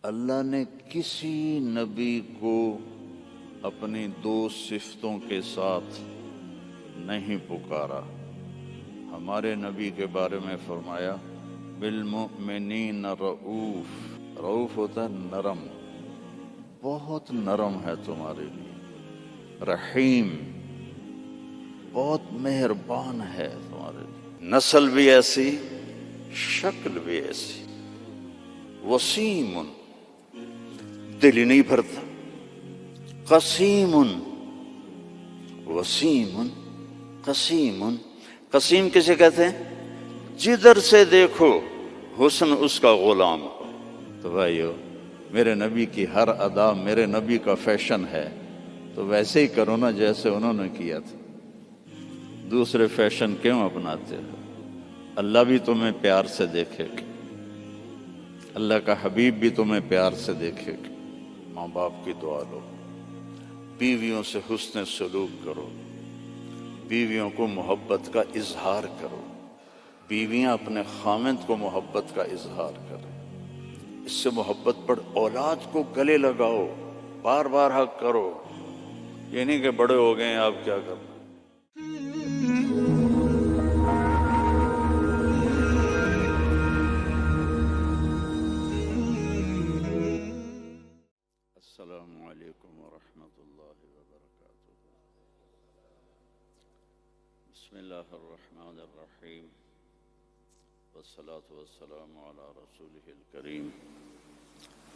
اللہ نے کسی نبی کو اپنی دو صفتوں کے ساتھ نہیں پکارا۔ ہمارے نبی کے بارے میں فرمایا بالمؤمنین رؤوف۔ رؤوف ہوتا ہے نرم، بہت نرم ہے تمہارے لیے۔ رحیم، بہت مہربان ہے تمہارے لیے۔ نسل بھی ایسی، شکل بھی ایسی۔ وسیم، دل ہی نہیں بھرتا۔ قسیم، وسیم قسیم۔ قسیم کسے کہتے ہیں؟ جدھر سے دیکھو حسن اس کا غلام ہو۔ تو بھائیو، میرے نبی کی ہر ادا میرے نبی کا فیشن ہے، تو ویسے ہی کرو نا جیسے انہوں نے کیا تھا۔ دوسرے فیشن کیوں اپناتے ہو؟ اللہ بھی تمہیں پیار سے دیکھے گا، اللہ کا حبیب بھی تمہیں پیار سے دیکھے گا۔ ماں باپ کی دعا لو، بیویوں سے حسن سلوک کرو، بیویوں کو محبت کا اظہار کرو، بیویاں اپنے خامند کو محبت کا اظہار کریں۔ اس سے محبت بڑھ، اولاد کو گلے لگاؤ، بار بار حق کرو، یہ نہیں کہ بڑے ہو گئے ہیں آپ کیا کرو۔ السلام علیکم ورحمۃ اللہ وبرکاتہ۔ بسم اللہ الرحمن الرحیم، والصلاة والسلام علی رسولہ الکریم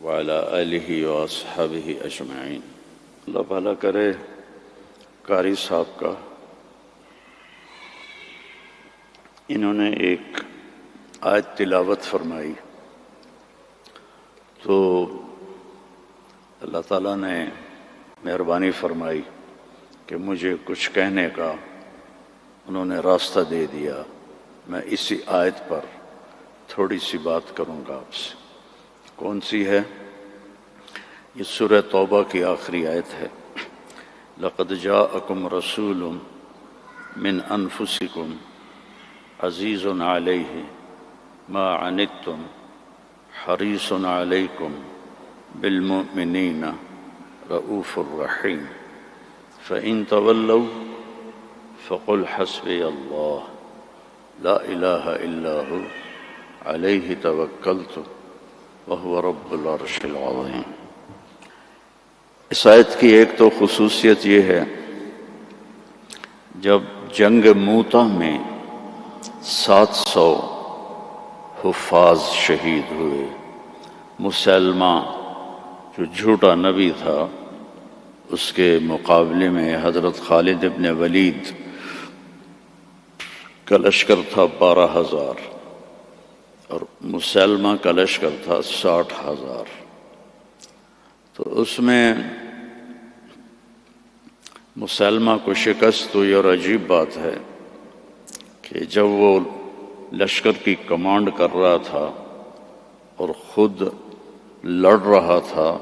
وعلی آلہ واصحابہ اجمعین۔ اللہ بھلا کرے قاری صاحب کا۔ انہوں نے ایک آیت تلاوت فرمائی، تو اللہ تعالیٰ نے مہربانی فرمائی کہ مجھے کچھ کہنے کا انہوں نے راستہ دے دیا۔ میں اسی آیت پر تھوڑی سی بات کروں گا آپ سے۔ کون سی ہے؟ یہ سورہ توبہ کی آخری آیت ہے۔ لَقَدْ جَاءَكُمْ رَسُولٌ مِّنْ أَنفُسِكُمْ عَزِيزٌ عَلَيْهِ مَا عَنِتُّمْ حَرِيصٌ عَلَيْكُمْ بالمؤمنین رؤوف الرحیم فإن تولوا فقل حسبی اللہ لا الہ الا ہو علیہ توکلت وہو رب العرش العظیم۔ اس آیت کی ایک تو خصوصیت یہ ہے، جب جنگ موتا میں 700 حفاظ شہید ہوئے، مسلمہ جو جھوٹا نبی تھا اس کے مقابلے میں حضرت خالد ابن ولید کا لشکر تھا 12,000 اور مسلمہ کا لشکر تھا 60,000۔ تو اس میں مسلمہ کو شکست ہوئی، اور عجیب بات ہے کہ جب وہ لشکر کی کمانڈ کر رہا تھا اور خود لڑ رہا تھا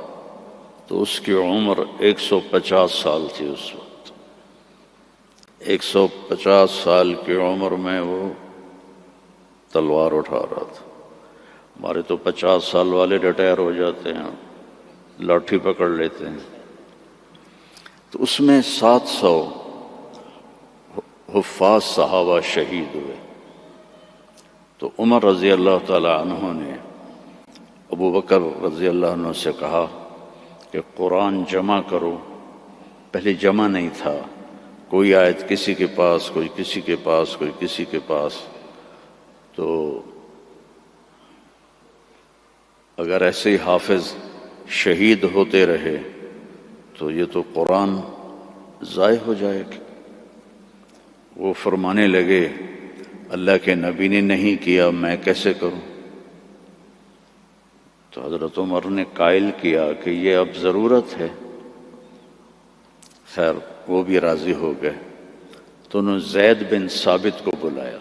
تو اس کی عمر 150 سال تھی۔ اس وقت 150 سال کی عمر میں وہ تلوار اٹھا رہا تھا۔ ہمارے تو 50 سال والے ریٹائر ہو جاتے ہیں، لاٹھی پکڑ لیتے ہیں۔ تو اس میں 700 حفاظ صحابہ شہید ہوئے۔ تو عمر رضی اللہ تعالی عنہ نے ابو بکر رضی اللہ عنہ سے کہا کہ قرآن جمع کرو۔ پہلے جمع نہیں تھا، کوئی آیت کسی کے پاس، کوئی کسی کے پاس، کوئی کسی کے پاس۔ تو اگر ایسے ہی حافظ شہید ہوتے رہے تو یہ تو قرآن ضائع ہو جائے گا۔ وہ فرمانے لگے اللہ کے نبی نے نہیں کیا، میں کیسے کروں؟ تو حضرت عمر نے قائل کیا کہ یہ اب ضرورت ہے۔ خیر وہ بھی راضی ہو گئے۔ تو انہوں نے زید بن ثابت کو بلایا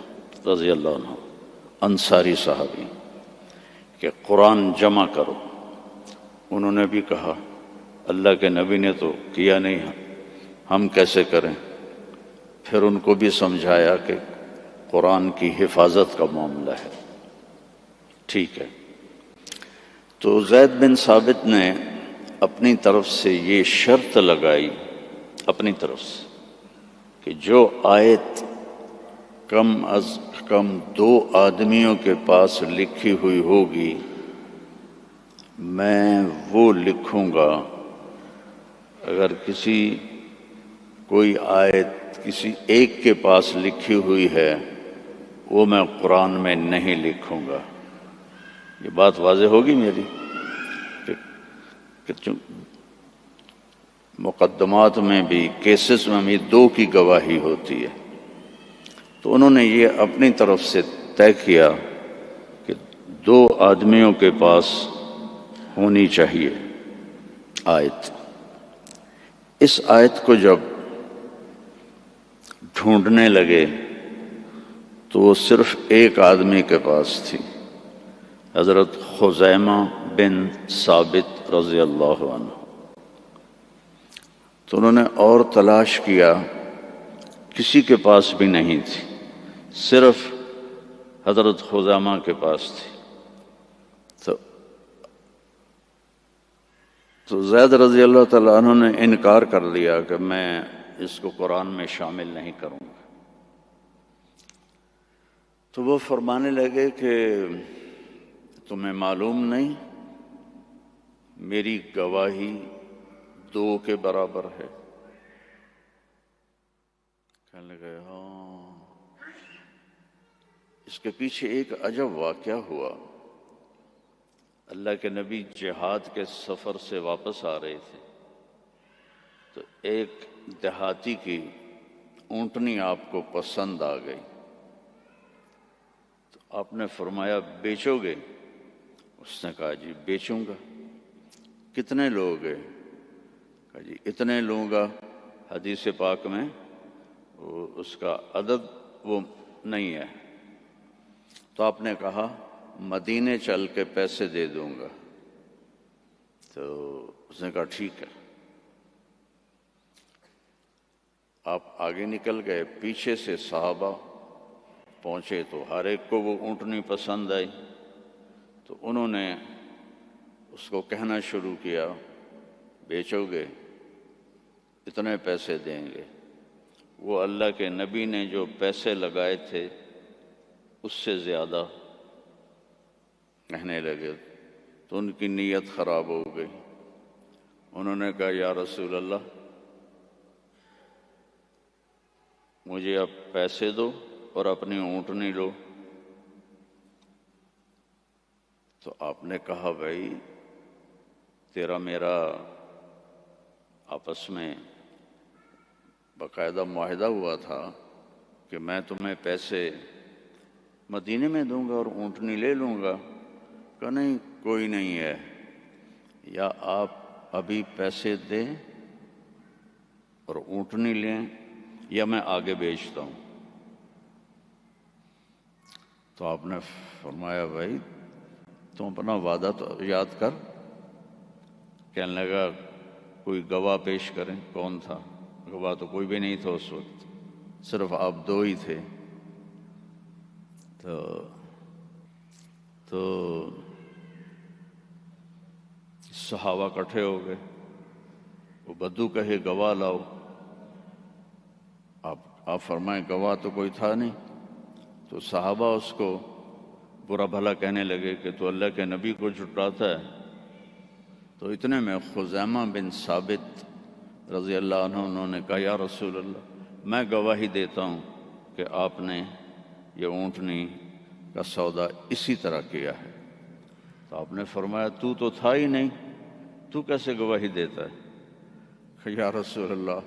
رضی اللہ عنہ، انصاری صحابی، کہ قرآن جمع کرو۔ انہوں نے بھی کہا اللہ کے نبی نے تو کیا نہیں، ہم کیسے کریں؟ پھر ان کو بھی سمجھایا کہ قرآن کی حفاظت کا معاملہ ہے، ٹھیک ہے۔ تو زید بن ثابت نے اپنی طرف سے یہ شرط لگائی اپنی طرف سے کہ جو آیت کم از کم 2 آدمیوں کے پاس لکھی ہوئی ہوگی میں وہ لکھوں گا. اگر کوئی آیت کسی ایک کے پاس لکھی ہوئی ہے وہ میں قرآن میں نہیں لکھوں گا. یہ بات واضح ہوگی میری کہ مقدمات میں بھی کیسز میں بھی 2 کی گواہی ہوتی ہے. تو انہوں نے یہ اپنی طرف سے طے کیا کہ 2 آدمیوں کے پاس ہونی چاہیے آیت. اس آیت کو جب ڈھونڈنے لگے تو وہ صرف ایک آدمی کے پاس تھی، حضرت خزیمہ بن ثابت رضی اللہ عنہ. تو انہوں نے اور تلاش کیا، کسی کے پاس بھی نہیں تھی، صرف حضرت خزیمہ کے پاس تھی. تو زید رضی اللہ تعالیٰ عنہ نے انکار کر دیا کہ میں اس کو قرآن میں شامل نہیں کروں گا. تو وہ فرمانے لگے کہ تمہیں معلوم نہیں میری گواہی 2 کے برابر ہے. کہنے لگے ہاں. اس کے پیچھے ایک عجب واقعہ ہوا. اللہ کے نبی جہاد کے سفر سے واپس آ رہے تھے تو ایک دیہاتی کی اونٹنی آپ کو پسند آ گئی. تو آپ نے فرمایا بیچو گے؟ اس نے کہا جی بیچوں گا. کتنے لوگ ہیں؟ کہا جی اتنے لوں گا. حدیث پاک میں اس کا عدد وہ نہیں ہے. تو آپ نے کہا مدینے چل کے پیسے دے دوں گا. تو اس نے کہا ٹھیک ہے. آپ آگے نکل گئے، پیچھے سے صحابہ پہنچے تو ہر ایک کو وہ اونٹنی پسند آئی. تو انہوں نے اس کو کہنا شروع کیا بیچو گے؟ اتنے پیسے دیں گے. وہ اللہ کے نبی نے جو پیسے لگائے تھے اس سے زیادہ کہنے لگے. تو ان کی نیت خراب ہو گئی. انہوں نے کہا یا رسول اللہ مجھے اب پیسے دو اور اپنی اونٹنی لو. تو آپ نے کہا بھائی تیرا میرا آپس میں باقاعدہ معاہدہ ہوا تھا کہ میں تمہیں پیسے مدینے میں دوں گا اور اونٹنی لے لوں گا. کہ نہیں کوئی نہیں ہے، یا آپ ابھی پیسے دیں اور اونٹنی لیں یا میں آگے بیچتا ہوں. تو آپ نے فرمایا بھائی تم اپنا وعدہ تو یاد کر. کہنے لگا کوئی گواہ پیش کریں. کون تھا گواہ؟ تو کوئی بھی نہیں تھا اس وقت، صرف آپ 2 ہی تھے. تو صحابہ اکٹھے ہو گئے. وہ بدو کہے گواہ لاؤ. آپ فرمائیں گواہ تو کوئی تھا نہیں. تو صحابہ اس کو برا بھلا کہنے لگے کہ تو اللہ کے نبی کو جھٹلاتا ہے. تو اتنے میں خزیمہ بن ثابت رضی اللہ عنہ انہوں نے کہا یا رسول اللہ میں گواہی دیتا ہوں کہ آپ نے یہ اونٹنی کا سودا اسی طرح کیا ہے. تو آپ نے فرمایا تو تھا ہی نہیں، تو کیسے گواہی دیتا ہے؟ کہ یا رسول اللہ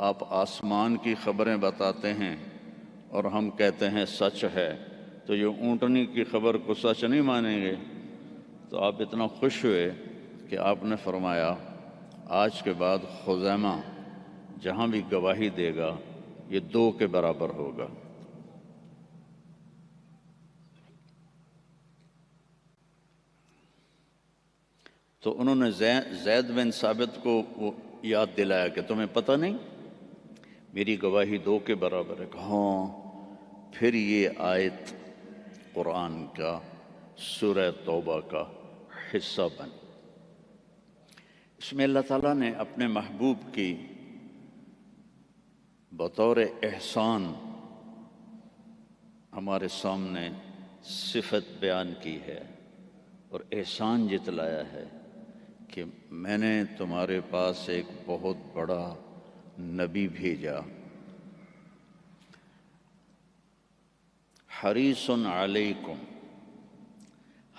آپ آسمان کی خبریں بتاتے ہیں اور ہم کہتے ہیں سچ ہے، تو یہ اونٹنی کی خبر کو سچ نہیں مانیں گے؟ تو آپ اتنا خوش ہوئے کہ آپ نے فرمایا آج کے بعد خزیمہ جہاں بھی گواہی دے گا یہ 2 کے برابر ہوگا. تو انہوں نے زید بن ثابت کو وہ یاد دلایا کہ تمہیں پتہ نہیں میری گواہی 2 کے برابر ہے. ہاں. پھر یہ آیت قرآن کا سورہ توبہ کا حصہ بن۔ اس میں اللہ تعالیٰ نے اپنے محبوب کی بطور احسان ہمارے سامنے صفت بیان کی ہے اور احسان جتلایا ہے کہ میں نے تمہارے پاس ایک بہت بڑا نبی بھیجا، حریص علیکم،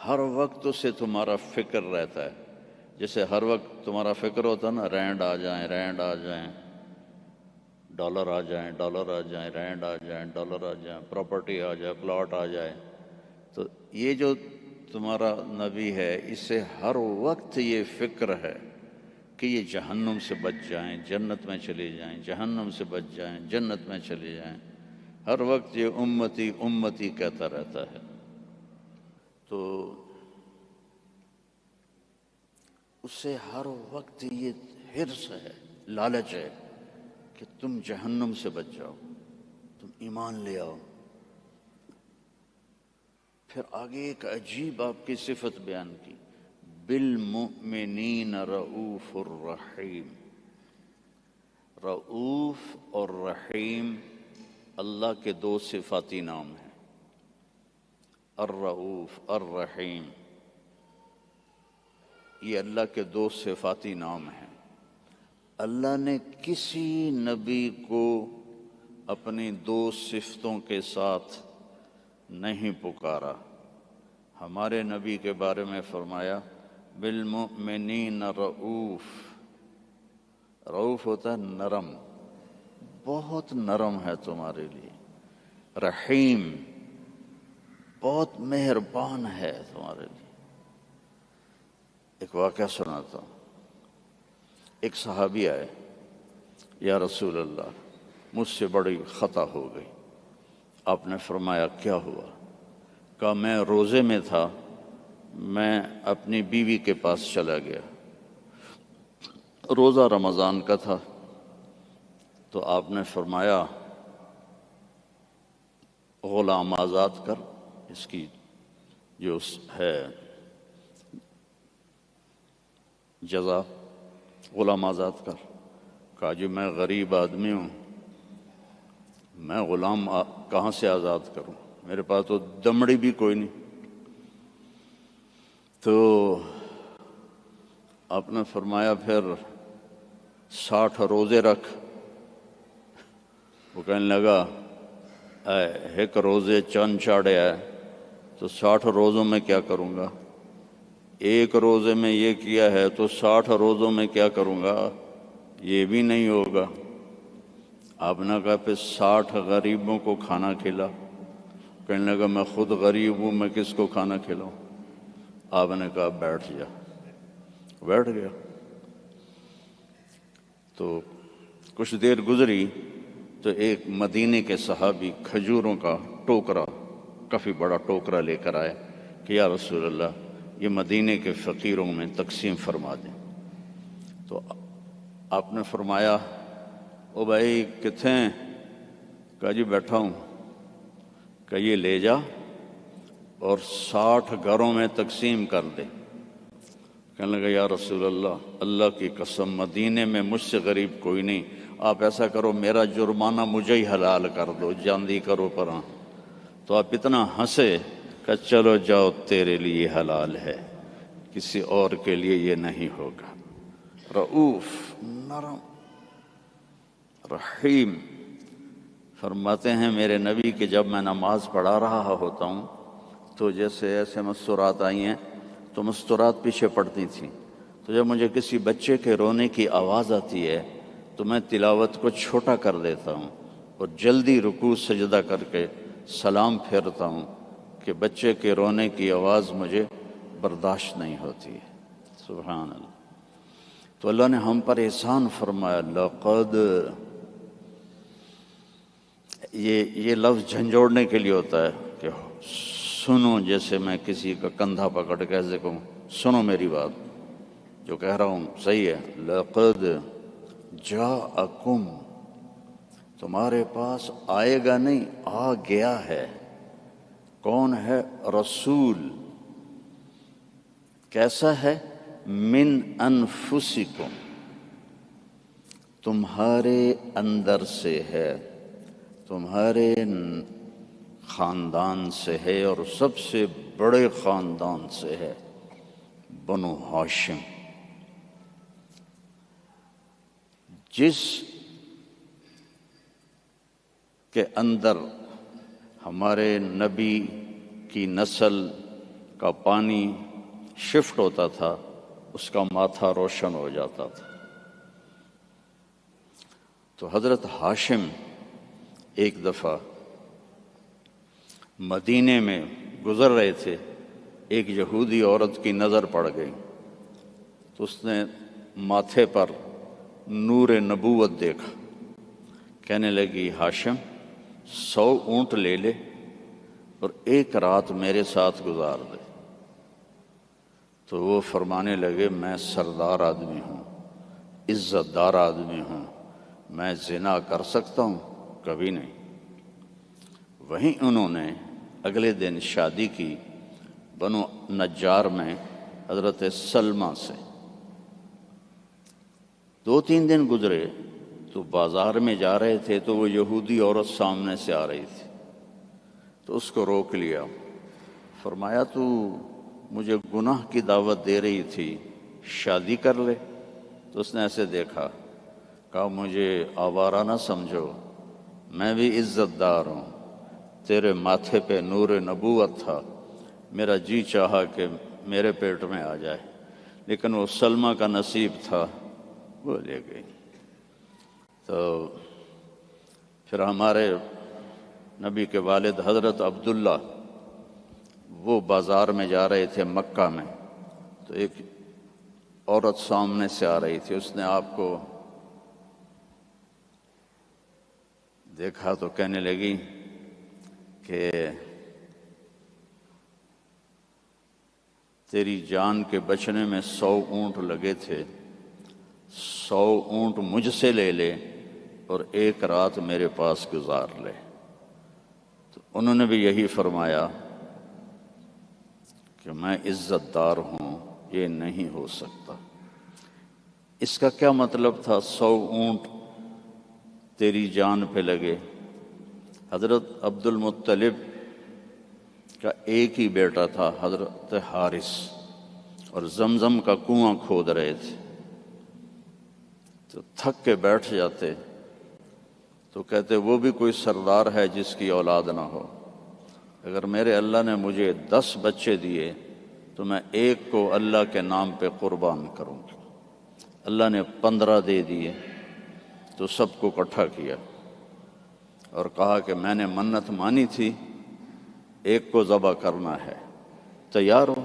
ہر وقت اسے تمہارا فکر رہتا ہے، جیسے ہر وقت تمہارا فکر ہوتا نا، رینڈ آ جائیں، رینڈ آ جائیں، ڈالر آ جائیں، ڈالر آ جائیں، رینڈ آ جائیں، ڈالر آ جائیں، پراپرٹی آ جائے، پلاٹ آ جائے، تو یہ جو تمہارا نبی ہے اسے ہر وقت یہ فکر ہے کہ یہ جہنم سے بچ جائیں، جنت میں چلے جائیں، جہنم سے بچ جائیں، جنت میں چلے جائیں، ہر وقت یہ امتی امتی کہتا رہتا ہے۔ تو اسے ہر وقت یہ حرص ہے، لالچ ہے کہ تم جہنم سے بچ جاؤ، تم ایمان لے آؤ۔ پھر آگے ایک عجیب آپ کی صفت بیان کی، بالمؤمنین رؤوف الرحیم۔ رؤوف اور رحیم اللہ کے دو صفاتی نام ہیں، الرؤوف الرحیم، یہ اللہ کے دو صفاتی نام ہیں۔ اللہ نے کسی نبی کو اپنی دو صفتوں کے ساتھ نہیں پکارا۔ ہمارے نبی کے بارے میں فرمایا بالمؤمنین رؤوف۔ رؤوف ہوتا ہے نرم، بہت نرم ہے تمہارے لیے۔ رحیم، بہت مہربان ہے تمہارے لیے۔ ایک واقعہ سناتا ہوں۔ ایک صحابی آئے، یا رسول اللہ مجھ سے بڑی خطا ہو گئی۔ آپ نے فرمایا کیا ہوا؟ کہا میں روزے میں تھا، میں اپنی بیوی کے پاس چلا گیا، روزہ رمضان کا تھا، تو آپ نے فرمایا غلام آزاد کر، اس کی جو ہے جزا، غلام آزاد کر۔ کہا جی میں غریب آدمی ہوں، میں غلام کہاں سے آزاد کروں، میرے پاس تو دمڑی بھی کوئی نہیں۔ تو آپ نے فرمایا پھر 60 روزے رکھ۔ وہ کہنے لگا ایک روزے چند چاڑے ہے تو 60 روزوں میں کیا کروں گا، ایک روزے میں یہ کیا ہے تو 60 روزوں میں کیا کروں گا، یہ بھی نہیں ہوگا۔ آپ نے کہا پھر 60 غریبوں کو کھانا کھلا۔ کہنے لگا میں خود غریب ہوں، میں کس کو کھانا کھلاؤں؟ آپ نے کہا بیٹھ جا۔ بیٹھ گیا۔ تو کچھ دیر گزری تو ایک مدینے کے صحابی کھجوروں کا ٹوکرا، کافی بڑا ٹوکرا لے کر آئے کہ یا رسول اللہ یہ مدینے کے فقیروں میں تقسیم فرما دیں۔ تو آپ نے فرمایا او بھائی کتنے ہیں؟ کہا جی بیٹھا ہوں۔ کہ یہ لے جا اور 60 گھروں میں تقسیم کر دے۔ کہنے لگا یا رسول اللہ، اللہ کی قسم مدینے میں مجھ سے غریب کوئی نہیں، آپ ایسا کرو میرا جرمانہ مجھے ہی حلال کر دو، جاندی کرو پراں۔ تو آپ اتنا ہنسے کہ چلو جاؤ تیرے لیے حلال ہے، کسی اور کے لیے یہ نہیں ہوگا۔ رؤوف، نرم، رحیم۔ فرماتے ہیں میرے نبی کہ جب میں نماز پڑھا رہا ہوتا ہوں تو جیسے ایسے مستورات آئی ہیں تو مستورات پیچھے پڑتی تھیں، تو جب مجھے کسی بچے کے رونے کی آواز آتی ہے تو میں تلاوت کو چھوٹا کر دیتا ہوں اور جلدی رکوع سجدہ کر کے سلام پھیرتا ہوں کہ بچے کے رونے کی آواز مجھے برداشت نہیں ہوتی ہے۔ سبحان اللہ۔ تو اللہ نے ہم پر احسان فرمایا، لقد، یہ لفظ جھنجھوڑنے کے لیے ہوتا ہے کہ سنو، جیسے میں کسی کا کندھا پکڑ کے ایسے کہوں سنو میری بات، جو کہہ رہا ہوں صحیح ہے۔ لقد جاءکم، تمہارے پاس آئے گا نہیں، آ گیا ہے۔ کون ہے؟ رسول، کیسا ہے؟ من انفسکم، تمہارے اندر سے ہے، تمہارے خاندان سے ہے، اور سب سے بڑے خاندان سے ہے، بنو ہاشم۔ جس کے اندر ہمارے نبی کی نسل کا پانی شفٹ ہوتا تھا، اس کا ماتھا روشن ہو جاتا تھا۔ تو حضرت ہاشم ایک دفعہ مدینے میں گزر رہے تھے، ایک یہودی عورت کی نظر پڑ گئی، تو اس نے ماتھے پر نور نبوت دیکھا، کہنے لگی ہاشم 100 اونٹ لے لے اور ایک رات میرے ساتھ گزار دے۔ تو وہ فرمانے لگے میں سردار آدمی ہوں، عزت دار آدمی ہوں، میں زنا کر سکتا ہوں؟ کبھی نہیں۔ وہیں انہوں نے اگلے دن شادی کی بنو نجار میں حضرت سلمہ سے۔ 2-3 دن گزرے تو بازار میں جا رہے تھے تو وہ یہودی عورت سامنے سے آ رہی تھی، تو اس کو روک لیا، فرمایا تو مجھے گناہ کی دعوت دے رہی تھی، شادی کر لے۔ تو اس نے ایسے دیکھا، کہا مجھے آوارہ نہ سمجھو، میں بھی عزت دار ہوں، تیرے ماتھے پہ نور نبوت تھا، میرا جی چاہا کہ میرے پیٹ میں آ جائے، لیکن وہ سلمہ کا نصیب تھا، وہ لے گئی۔ تو پھر ہمارے نبی کے والد حضرت عبداللہ وہ بازار میں جا رہے تھے مکہ میں، تو ایک عورت سامنے سے آ رہی تھی، اس نے آپ کو دیکھا تو کہنے لگی کہ تیری جان کے بچنے میں 100 اونٹ لگے تھے، 100 اونٹ مجھ سے لے لے اور ایک رات میرے پاس گزار لے۔ تو انہوں نے بھی یہی فرمایا کہ میں عزت دار ہوں، یہ نہیں ہو سکتا۔ اس کا کیا مطلب تھا 100 اونٹ تیری جان پہ لگے؟ حضرت عبد المطلب کا ایک ہی بیٹا تھا حضرت حارث، اور زمزم کا کنواں کھود رہے تھے، تو تھک کے بیٹھ جاتے تو کہتے وہ بھی کوئی سردار ہے جس کی اولاد نہ ہو، اگر میرے اللہ نے مجھے 10 بچے دیے تو میں ایک کو اللہ کے نام پہ قربان کروں گا۔ اللہ نے 15 دے دیے تو سب کو اکٹھا کیا اور کہا کہ میں نے منت مانی تھی، ایک کو ذبح کرنا ہے، تیار ہو؟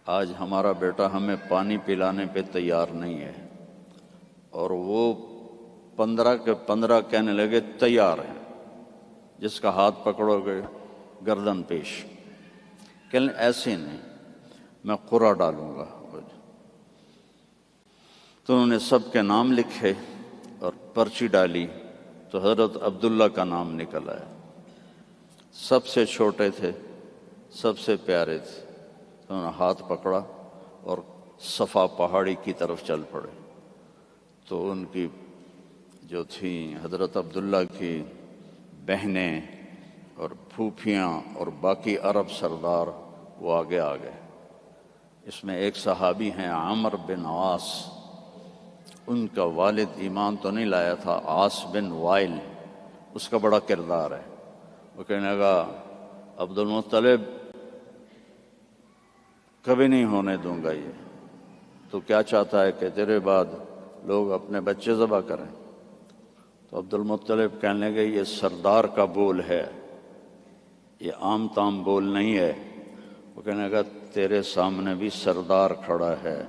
آج ہمارا بیٹا ہمیں پانی پلانے پہ تیار نہیں ہے، اور وہ 15 کے 15 کہنے لگے تیار ہیں، جس کا ہاتھ پکڑو گے گردن پیش۔ کہنے ایسے نہیں، میں قرعہ ڈالوں گا۔ تو انہوں نے سب کے نام لکھے اور پرچی ڈالی، تو حضرت عبداللہ کا نام نکل آیا۔ سب سے چھوٹے تھے، سب سے پیارے تھے، تو انہوں نے ہاتھ پکڑا اور صفا پہاڑی کی طرف چل پڑے۔ تو ان کی جو تھیں حضرت عبداللہ کی بہنیں اور پھوپھیاں اور باقی عرب سردار وہ آگے آ گئے۔ اس میں ایک صحابی ہیں عمر بن عاص، ان کا والد ایمان تو نہیں لایا تھا، عاص بن وائل، اس کا بڑا کردار ہے۔ وہ کہنے لگا عبد المطلب کبھی نہیں ہونے دوں گا، یہ تو کیا چاہتا ہے کہ تیرے بعد لوگ اپنے بچے ذبح کریں؟ تو عبد المطلب کہنے لگے یہ سردار کا بول ہے، یہ عام تام بول نہیں ہے۔ وہ کہنے لگا تیرے سامنے بھی سردار کھڑا ہے،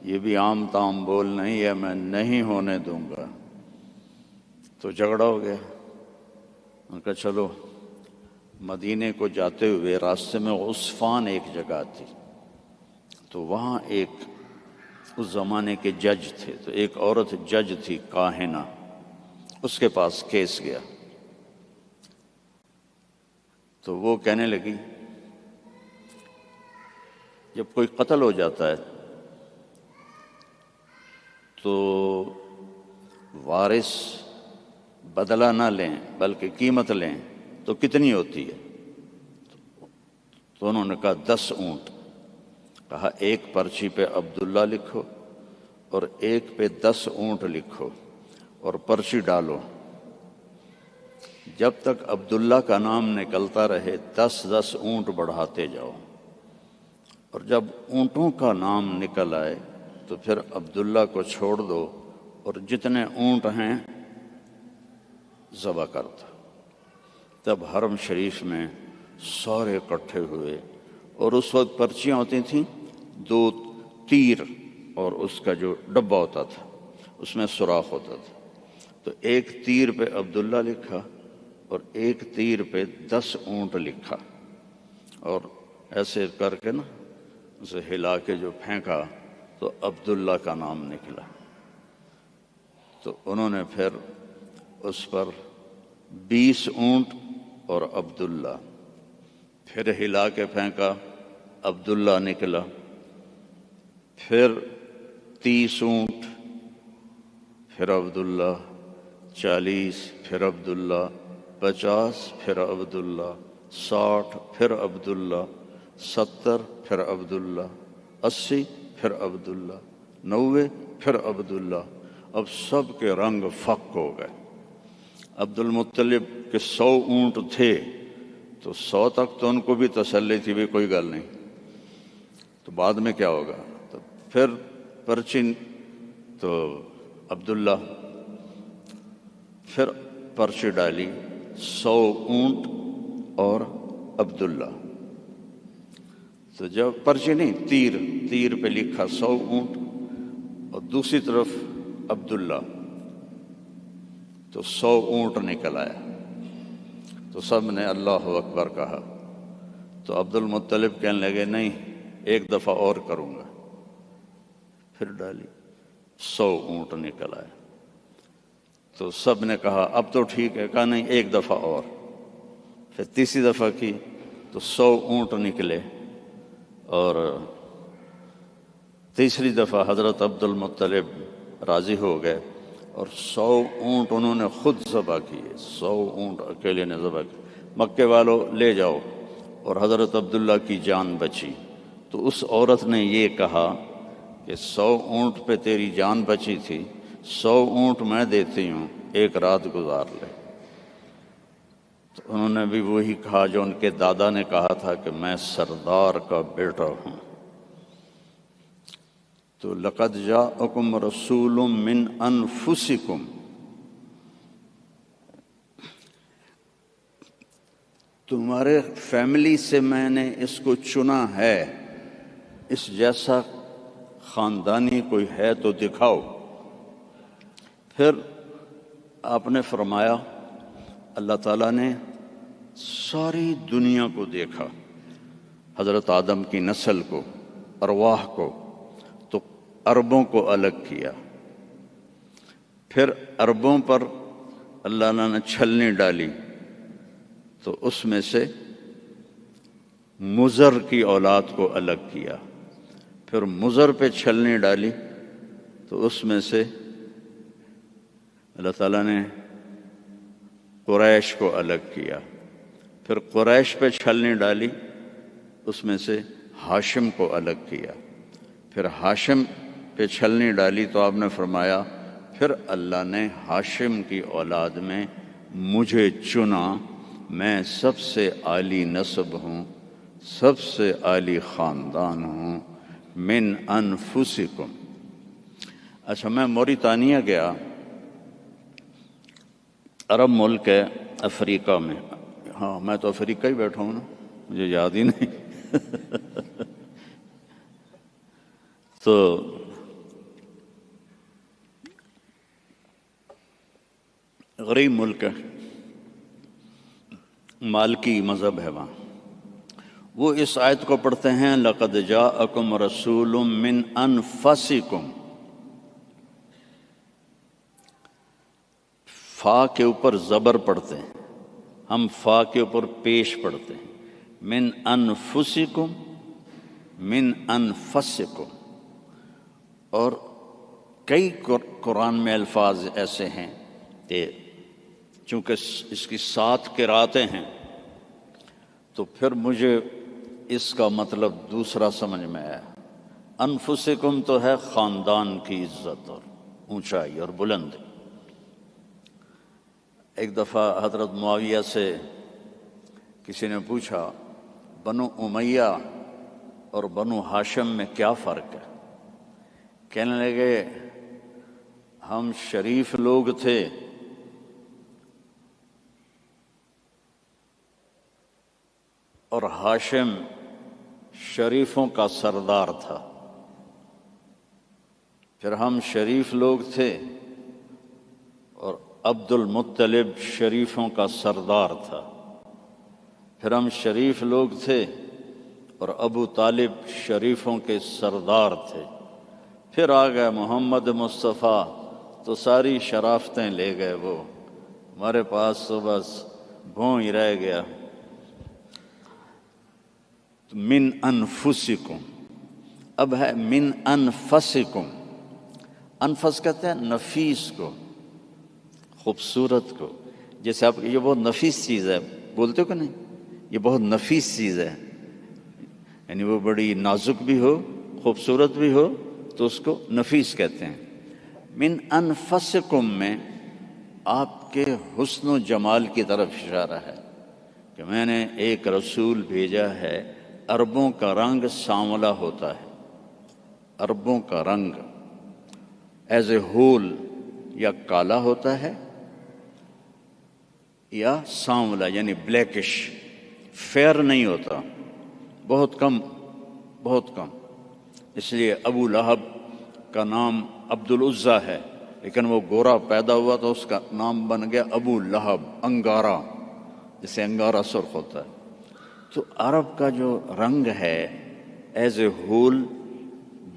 یہ بھی عام تام بول نہیں ہے، میں نہیں ہونے دوں گا۔ تو جھگڑا ہو گیا۔ ان کا چلو، مدینے کو جاتے ہوئے راستے میں عصفان ایک جگہ تھی، تو وہاں ایک اس زمانے کے جج تھے، تو ایک عورت جج تھی کاہنہ، اس کے پاس کیس گیا۔ تو وہ کہنے لگی جب کوئی قتل ہو جاتا ہے تو وارث بدلہ نہ لیں بلکہ قیمت لیں تو کتنی ہوتی ہے؟ تو انہوں نے کہا 10 اونٹ. کہا ایک پرچی پہ عبداللہ لکھو اور ایک پہ 10 اونٹ لکھو اور پرچی ڈالو. جب تک عبداللہ کا نام نکلتا رہے 10 اونٹ بڑھاتے جاؤ، اور جب اونٹوں کا نام نکل آئے تو پھر عبداللہ کو چھوڑ دو اور جتنے اونٹ ہیں ذبح کر دو. تب حرم شریف میں سارے اکٹھے ہوئے، اور اس وقت پرچیاں ہوتی تھیں 2 تیر اور اس کا جو ڈبہ ہوتا تھا اس میں سوراخ ہوتا تھا. تو ایک تیر پہ عبداللہ لکھا اور ایک تیر پہ 10 اونٹ لکھا، اور ایسے کر کے نا اسے ہلا کے جو پھینکا تو عبداللہ کا نام نکلا. تو انہوں نے پھر اس پر 20 اونٹ اور عبداللہ، پھر ہلا کے پھینکا، عبداللہ نکلا، پھر 30 اونٹ، پھر عبداللہ، 40، پھر عبداللہ، 50، پھر عبداللہ، 60، پھر عبداللہ، 70، پھر عبداللہ، 80، پھر عبداللہ، 90، پھر عبداللہ. اب سب کے رنگ فق ہو گئے. عبد المطلب کے 100 اونٹ تھے تو 100 تک تو ان کو بھی تسلی تھی بھی کوئی گل نہیں، تو بعد میں کیا ہوگا. تو پھر پرچی تو عبداللہ، پھر پرچی ڈالی 100 اونٹ اور عبداللہ. تو جب پرچی نہیں، تیر پہ لکھا 100 اونٹ اور دوسری طرف عبداللہ، تو 100 اونٹ نکل آیا. تو سب نے اللہ اکبر کہا. تو عبد المطلب کہنے لگے نہیں، ایک دفعہ اور کروں گا. پھر ڈالی، 100 اونٹ نکل آئے. تو سب نے کہا اب تو ٹھیک ہے. کہا نہیں، ایک دفعہ اور. پھر تیسری دفعہ کی تو 100 اونٹ نکلے، اور تیسری دفعہ حضرت عبد المطلب راضی ہو گئے اور 100 اونٹ انہوں نے خود ذبح کیے. 100 اونٹ اکیلے نے ذبح کیے. مکے والوں لے جاؤ، اور حضرت عبداللہ کی جان بچی. تو اس عورت نے یہ کہا کہ 100 اونٹ پہ تیری جان بچی تھی، 100 اونٹ میں دیتی ہوں، ایک رات گزار لے. تو انہوں نے بھی وہی کہا جو ان کے دادا نے کہا تھا کہ میں سردار کا بیٹا ہوں. تو لقد جاءکم رسول من انفسکم، تمہارے فیملی سے میں نے اس کو چنا ہے، اس جیسا خاندانی کوئی ہے تو دکھاؤ. پھر آپ نے فرمایا، اللہ تعالیٰ نے ساری دنیا کو دیکھا، حضرت آدم کی نسل کو، ارواح کو، تو عربوں کو الگ کیا. پھر عربوں پر اللہ نے چھلنی ڈالی، تو اس میں سے مضر کی اولاد کو الگ کیا. پھر مضر پہ چھلنی ڈالی تو اس میں سے اللہ تعالیٰ نے قریش کو الگ کیا. پھر قریش پہ چھلنی ڈالی، اس میں سے ہاشم کو الگ کیا. پھر ہاشم پہ چھلنی ڈالی تو آپ نے فرمایا پھر اللہ نے ہاشم کی اولاد میں مجھے چنا، میں سب سے عالی نسب ہوں، سب سے عالی خاندان ہوں، من انفسکم. اچھا، میں موریتانیہ گیا، عرب ملک ہے افریقہ میں. ہاں، میں تو افریقہ ہی بیٹھا ہوں نا، مجھے یاد ہی نہیں. تو غریب ملک ہے، مالکی مذہب ہے وہاں. وہ اس آیت کو پڑھتے ہیں لقد جاءکم رسول من انفسکم. فا کے اوپر زبر پڑھتے ہیں، ہم فا کے اوپر پیش پڑھتے ہیں. من انفسکم، من انفسکم، اور کئی قرآن میں الفاظ ایسے ہیں کہ چونکہ اس کی 7 قراتیں ہیں تو پھر مجھے اس کا مطلب دوسرا سمجھ میں آیا۔ انفسکم تو ہے خاندان کی عزت اور اونچائی اور بلندی۔ ایک دفعہ حضرت معاویہ سے کسی نے پوچھا بنو امیہ اور بنو ہاشم میں کیا فرق ہے؟ کہنے لگے ہم شریف لوگ تھے اور ہاشم شریفوں کا سردار تھا، پھر ہم شریف لوگ تھے اور عبد المطلب شریفوں کا سردار تھا، پھر ہم شریف لوگ تھے اور ابو طالب شریفوں کے سردار تھے، پھر آ گئے محمد مصطفیٰ تو ساری شرافتیں لے گئے، وہ ہمارے پاس تو بس بھوں ہی رہ گیا۔ من انفسکم، اب ہے من انفسکم۔ انفس کہتے ہیں نفیس کو، خوبصورت کو، جیسے آپ یہ بہت نفیس چیز ہے بولتے ہو کہ نہیں، یہ بہت نفیس چیز ہے، یعنی وہ بڑی نازک بھی ہو خوبصورت بھی ہو تو اس کو نفیس کہتے ہیں۔ من انفسکم میں آپ کے حسن و جمال کی طرف اشارہ ہے کہ میں نے ایک رسول بھیجا ہے، عربوں کا رنگ سانولا ہوتا ہے، عربوں کا رنگ ایز اے ہول یا کالا ہوتا ہے یا سانولا یعنی بلیکش، فیئر نہیں ہوتا، بہت کم بہت کم۔ اس لیے ابو لہب کا نام عبد العزیٰ ہے، لیکن وہ گورا پیدا ہوا تو اس کا نام بن گیا ابو لہب، انگارہ، جسے انگارہ سرخ ہوتا ہے۔ تو عرب کا جو رنگ ہے ایز اے ہول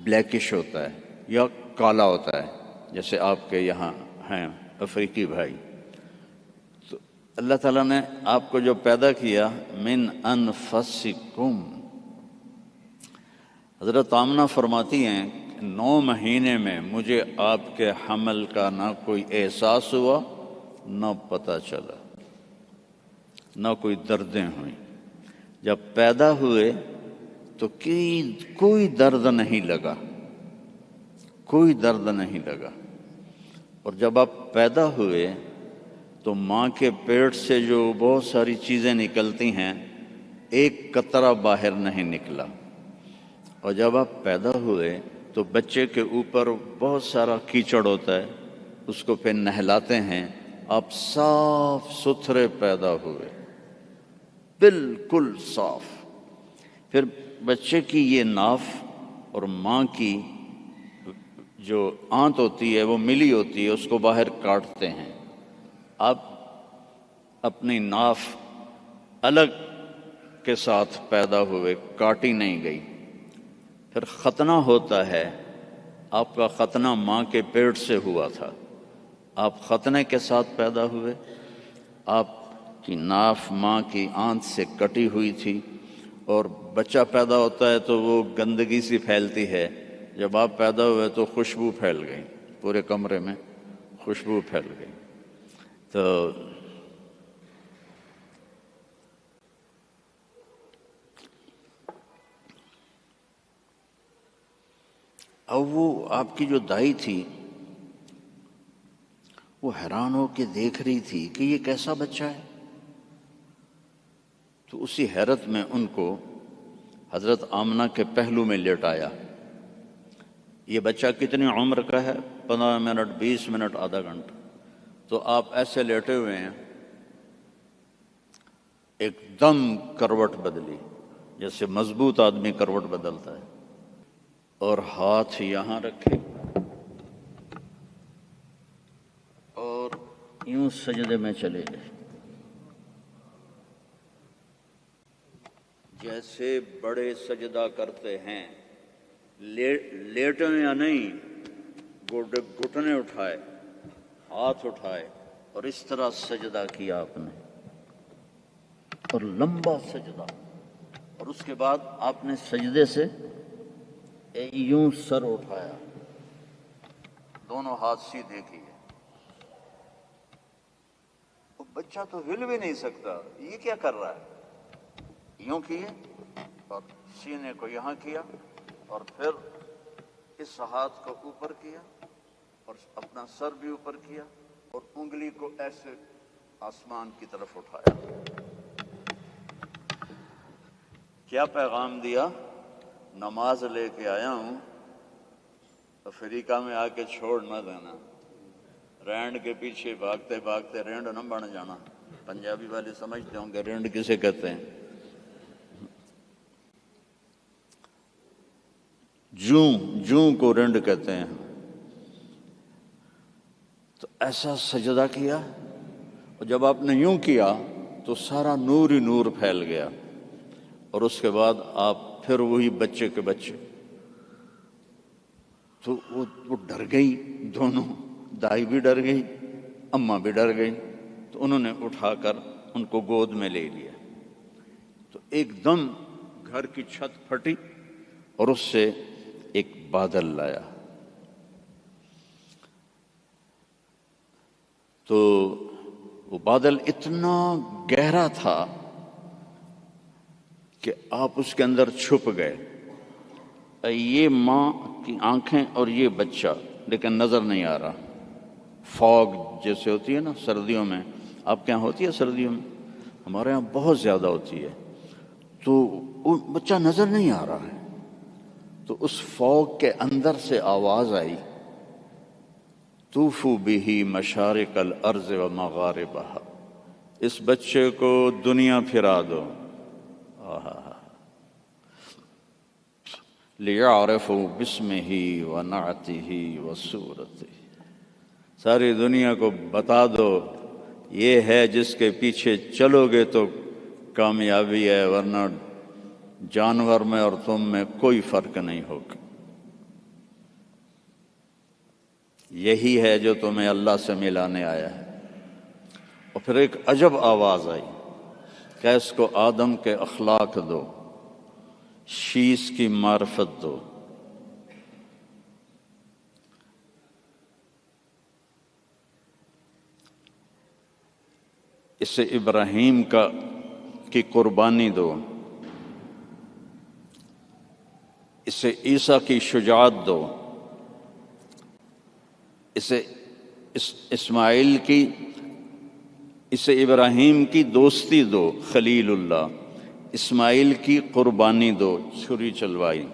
بلیکش ہوتا ہے یا کالا ہوتا ہے، جیسے آپ کے یہاں ہیں افریقی بھائی۔ تو اللہ تعالیٰ نے آپ کو جو پیدا کیا من انفسکم، حضرت آمنہ فرماتی ہیں 9 مہینے میں مجھے آپ کے حمل کا نہ کوئی احساس ہوا نہ پتہ چلا، نہ کوئی دردیں ہوئیں۔ جب پیدا ہوئے تو کوئی درد نہیں لگا، کوئی درد نہیں لگا، اور جب آپ پیدا ہوئے تو ماں کے پیٹ سے جو بہت ساری چیزیں نکلتی ہیں ایک قطرہ باہر نہیں نکلا، اور جب آپ پیدا ہوئے تو بچے کے اوپر بہت سارا کیچڑ ہوتا ہے، اس کو پھر نہلاتے ہیں، آپ صاف ستھرے پیدا ہوئے، بالکل صاف۔ پھر بچے کی یہ ناف اور ماں کی جو آنت ہوتی ہے وہ ملی ہوتی ہے، اس کو باہر کاٹتے ہیں، آپ اپنی ناف الگ کے ساتھ پیدا ہوئے، کاٹی نہیں گئی۔ پھر ختنہ ہوتا ہے، آپ کا ختنہ ماں کے پیٹ سے ہوا تھا، آپ ختنے کے ساتھ پیدا ہوئے، آپ کی ناف ماں کی آنت سے کٹی ہوئی تھی، اور بچہ پیدا ہوتا ہے تو وہ گندگی سی پھیلتی ہے، جب آپ پیدا ہوئے تو خوشبو پھیل گئی، پورے کمرے میں خوشبو پھیل گئی۔ تو اب وہ آپ کی جو دائی تھی وہ حیران ہو کے دیکھ رہی تھی کہ یہ کیسا بچہ ہے، تو اسی حیرت میں ان کو حضرت آمنہ کے پہلو میں لیٹایا۔ یہ بچہ کتنی عمر کا ہے؟ 15 منٹ 20 منٹ آدھا گھنٹہ، تو آپ ایسے لیٹے ہوئے ہیں، ایک دم کروٹ بدلی جیسے مضبوط آدمی کروٹ بدلتا ہے، اور ہاتھ یہاں رکھے اور یوں سجدے میں چلے گئے، جیسے بڑے سجدہ کرتے ہیں، لیٹے یا نہیں، گھٹنے اٹھائے، ہاتھ اٹھائے اور اس طرح سجدہ کیا آپ نے، اور لمبا سجدہ، اور اس کے بعد آپ نے سجدے سے یوں سر اٹھایا، دونوں ہاتھ سیدھے کیے۔ وہ بچہ تو ہل بھی نہیں سکتا، یہ کیا کر رہا ہے؟ یوں کیے اور سینے کو یہاں کیا اور پھر اس ہاتھ کو اوپر کیا اور اپنا سر بھی اوپر کیا اور انگلی کو ایسے آسمان کی طرف اٹھایا۔ کیا پیغام دیا؟ نماز لے کے آیا ہوں، افریقہ میں آ کے چھوڑ نہ دینا، رینڈ کے پیچھے بھاگتے بھاگتے رینڈ نہ بن جانا۔ پنجابی والے سمجھتے ہوں گے رینڈ کسے کہتے ہیں۔ جوں کو رینڈ کہتے ہیں۔ تو ایسا سجدہ کیا، اور جب آپ نے یوں کیا تو سارا نور ہی نور پھیل گیا، اور اس کے بعد آپ پھر وہی بچے کے بچے۔ تو وہ ڈر گئی، دونوں، دائی بھی ڈر گئی، اماں بھی ڈر گئی، تو انہوں نے اٹھا کر ان کو گود میں لے لیا۔ تو ایک دم گھر کی چھت پھٹی اور اس سے ایک بادل لایا۔ تو وہ بادل اتنا گہرا تھا کہ آپ اس کے اندر چھپ گئے، یہ ماں کی آنکھیں اور یہ بچہ، لیکن نظر نہیں آ رہا۔ فوگ جیسے ہوتی ہے نا سردیوں میں، آپ کے یہاں ہوتی ہے سردیوں میں؟ ہمارے یہاں بہت زیادہ ہوتی ہے۔ تو وہ بچہ نظر نہیں آ رہا ہے، تو اس فوگ کے اندر سے آواز آئی، طوفوا بہ مشارق الارض و مغاربہا، اس بچے کو دنیا پھرا دو، لِيَعْرِفُوا بِاسْمِهِ وَنَعْتِهِ وَصُورَتِهِ، ساری دنیا کو بتا دو یہ ہے جس کے پیچھے چلو گے تو کامیابی ہے، ورنہ جانور میں اور تم میں کوئی فرق نہیں ہوگا۔ یہی ہے جو تمہیں اللہ سے ملانے آیا ہے۔ اور پھر ایک عجب آواز آئی کہ اس کو آدم کے اخلاق دو، شیش کی معرفت دو۔ اسے ابراہیم کی قربانی دو، اسے عیسیٰ کی شجاعت دو، اسے اسے ابراہیم کی دوستی دو، خلیل اللہ، اسماعیل کی قربانی دو، چھری چلوائی،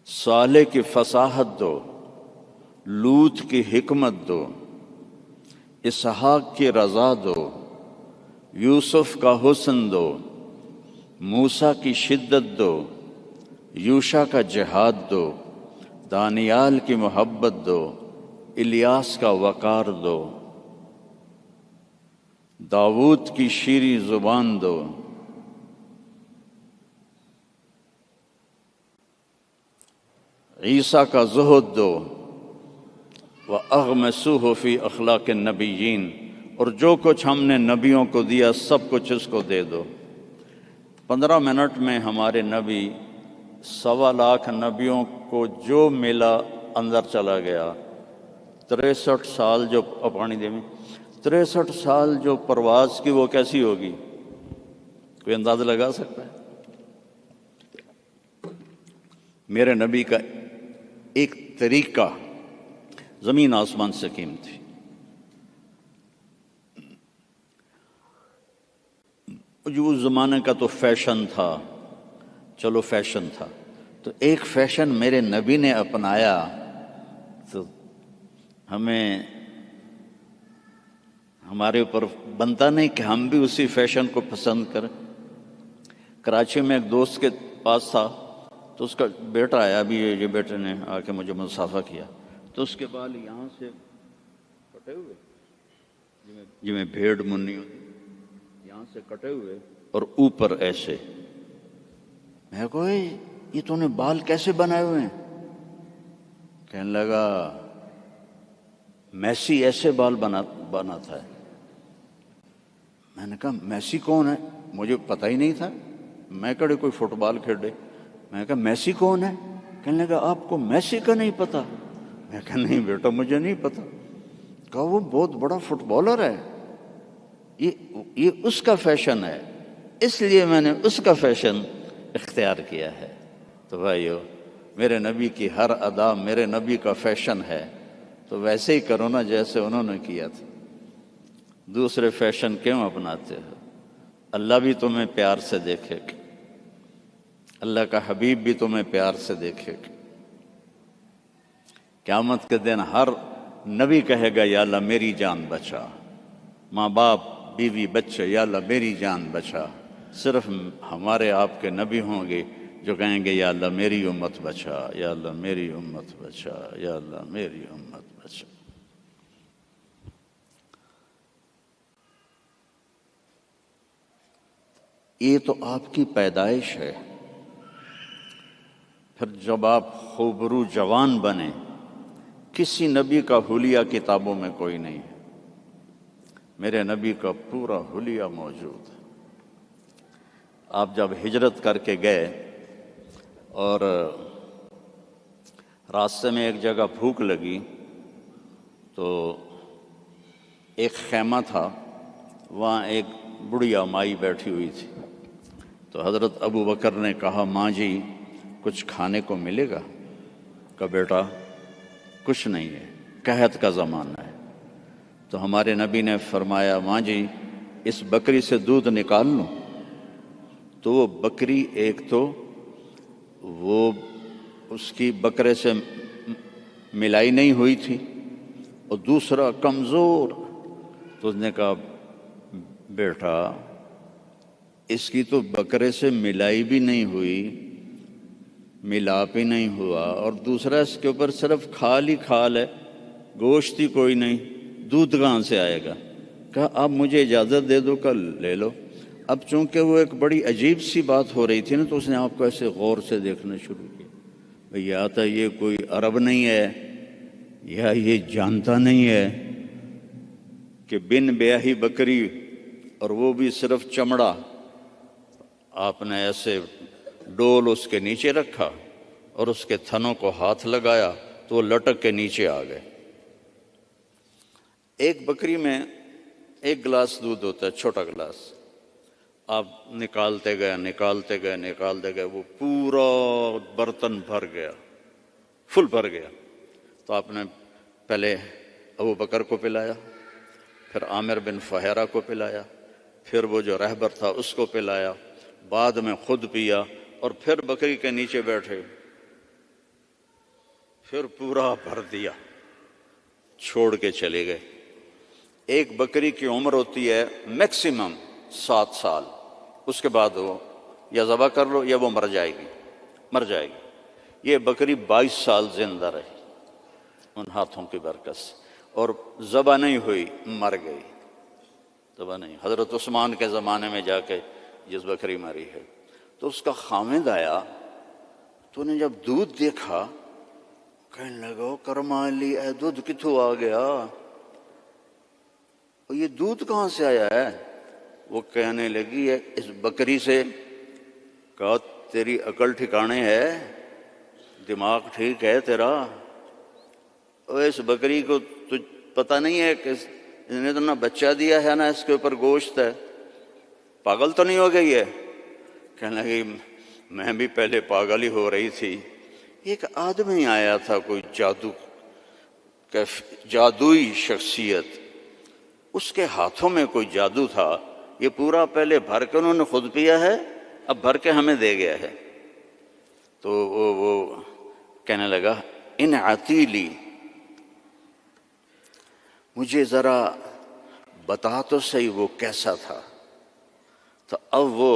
صالح کی فصاحت دو، لوط کی حکمت دو، اسحاق کی رضا دو، یوسف کا حسن دو، موسیٰ کی شدت دو، یوشع کا جہاد دو، دانیال کی محبت دو، الیاس کا وقار دو، داؤد کی شیریں زبان دو، عیسیٰ کا زہد دو، وَأَغْمَسُوهُ فِي أَخْلَاقِ النَّبِيِّينَ، اور جو کچھ ہم نے نبیوں کو دیا سب کچھ اس کو دے دو۔ 15 منٹ میں ہمارے نبی 1.25 لاکھ نبیوں کو جو ملا اندر چلا گیا۔ 63 سال جو پانی دے میں 63 سال جو پرواز کی وہ کیسی ہوگی؟ کوئی اندازہ لگا سکتا ہے؟ میرے نبی کا ایک طریقہ زمین آسمان سے قیمتی۔ جو اس زمانے کا تو فیشن تھا، چلو فیشن تھا، تو ایک فیشن میرے نبی نے اپنایا، تو ہمیں ہمارے اوپر بنتا نہیں کہ ہم بھی اسی فیشن کو پسند کریں۔ کراچی میں ایک دوست کے پاس تھا، تو اس کا بیٹا آیا، ابھی یہ بیٹے نے آ کے مجھے مصافحہ کیا، تو اس کے بال یہاں سے کٹے ہوئے، جی میں بھیڑ منی ہوتی، یہاں سے کٹے ہوئے اور اوپر ایسے۔ میں کہا یہ تو نے بال کیسے بنائے ہوئے ہیں؟ کہنے لگا میسی ایسے بال بناتا ہے۔ میں نے کہا میسی کون ہے؟ مجھے پتہ ہی نہیں تھا۔ میں کہڑے کوئی فٹ بال کھیلے. میں کہا میسی کون ہے؟ کہنے لگا آپ کو میسی کا نہیں پتا؟ میں کہا نہیں بیٹا مجھے نہیں پتا. کہا وہ بہت بڑا فٹ بالر ہے، یہ اس کا فیشن ہے، اس لیے میں نے اس کا فیشن اختیار کیا ہے. تو بھائیو میرے نبی کی ہر ادا میرے نبی کا فیشن ہے، تو ویسے ہی کرو نا جیسے انہوں نے کیا تھا. دوسرے فیشن کیوں اپناتے ہو؟ اللہ بھی تمہیں پیار سے دیکھے گا، اللہ کا حبیب بھی تمہیں پیار سے دیکھے گا. قیامت کے دن ہر نبی کہے گا یا اللہ میری جان بچا، ماں باپ بیوی بچے یا اللہ میری جان بچا. صرف ہمارے آپ کے نبی ہوں گے جو کہیں گے یا اللہ میری امت بچا، یا اللہ میری امت بچا، یا اللہ میری امت بچا. یہ تو آپ کی پیدائش ہے. پھر جب آپ خوبرو جوان بنے، کسی نبی کا حلیہ کتابوں میں کوئی نہیں ہے، میرے نبی کا پورا حلیہ موجود ہے. آپ جب ہجرت کر کے گئے اور راستے میں ایک جگہ بھوک لگی تو ایک خیمہ تھا، وہاں ایک بڑھیا مائی بیٹھی ہوئی تھی. تو حضرت ابو بکر نے کہا ماں جی کچھ کھانے کو ملے گا؟ کہا بیٹا کچھ نہیں ہے، قحط کا زمانہ ہے. تو ہمارے نبی نے فرمایا ماں جی اس بکری سے دودھ نکال لوں؟ تو وہ بکری ایک تو وہ اس کی بکرے سے ملائی نہیں ہوئی تھی، اور دوسرا کمزور. تو اس نے کہا بیٹا اس کی تو بکرے سے ملائی بھی نہیں ہوئی، ملاپ ہی نہیں ہوا، اور دوسرا اس کے اوپر صرف کھال ہی کھال ہے، گوشت ہی کوئی نہیں، دودھ کہاں سے آئے گا؟ کہا اب مجھے اجازت دے دو کل لے لو. اب چونکہ وہ ایک بڑی عجیب سی بات ہو رہی تھی نا، تو اس نے آپ کو ایسے غور سے دیکھنا شروع کیا. یا تو یہ کوئی عرب نہیں ہے، یا یہ جانتا نہیں ہے کہ بن بیاہی بکری اور وہ بھی صرف چمڑا، آپ نے ایسے ڈول اس کے نیچے رکھا اور اس کے تھنوں کو ہاتھ لگایا تو وہ لٹک کے نیچے آ گئے. ایک بکری میں ایک گلاس دودھ ہوتا ہے، چھوٹا گلاس. آپ نکالتے گئے، وہ پورا برتن بھر گیا، فل بھر گیا. تو آپ نے پہلے ابو بکر کو پلایا، پھر عامر بن فہیرہ کو پلایا، پھر وہ جو رہبر تھا اس کو پلایا، بعد میں خود پیا، اور پھر بکری کے نیچے بیٹھے، پھر پورا بھر دیا، چھوڑ کے چلے گئے. ایک بکری کی عمر ہوتی ہے میکسیمم 7 سال، اس کے بعد وہ یا ذبح کر لو یا وہ مر جائے گی. یہ بکری 22 سال زندہ رہی ان ہاتھوں کی برکت سے، اور ذبح نہیں ہوئی، مر گئی، ذبح نہیں. حضرت عثمان کے زمانے میں جا کے جس بکری مری ہے، تو اس کا خامد آیا، تو نے جب دودھ دیکھا کہنے لگا کرمالی اے دودھ کتوں آ گیا، اور یہ دودھ کہاں سے آیا ہے؟ وہ کہنے لگی ہے اس بکری سے. کہا تیری عقل ٹھکانے ہے، دماغ ٹھیک ہے تیرا؟ اور اس بکری کو تجھ پتہ نہیں ہے کہ اس نے تو نہ بچہ دیا ہے نہ اس کے اوپر گوشت ہے، پاگل تو نہیں ہو گئی ہے؟ کہنے لگی میں بھی پہلے پاگل ہی ہو رہی تھی. ایک آدمی آیا تھا، کوئی جادوئی شخصیت، اس کے ہاتھوں میں کوئی جادو تھا. یہ پورا پہلے بھر کے انہوں نے خود پیا ہے، اب بھر کے ہمیں دے گیا ہے. تو وہ کہنے لگا ان عتیلی، مجھے ذرا بتا تو صحیح وہ کیسا تھا. تو اب وہ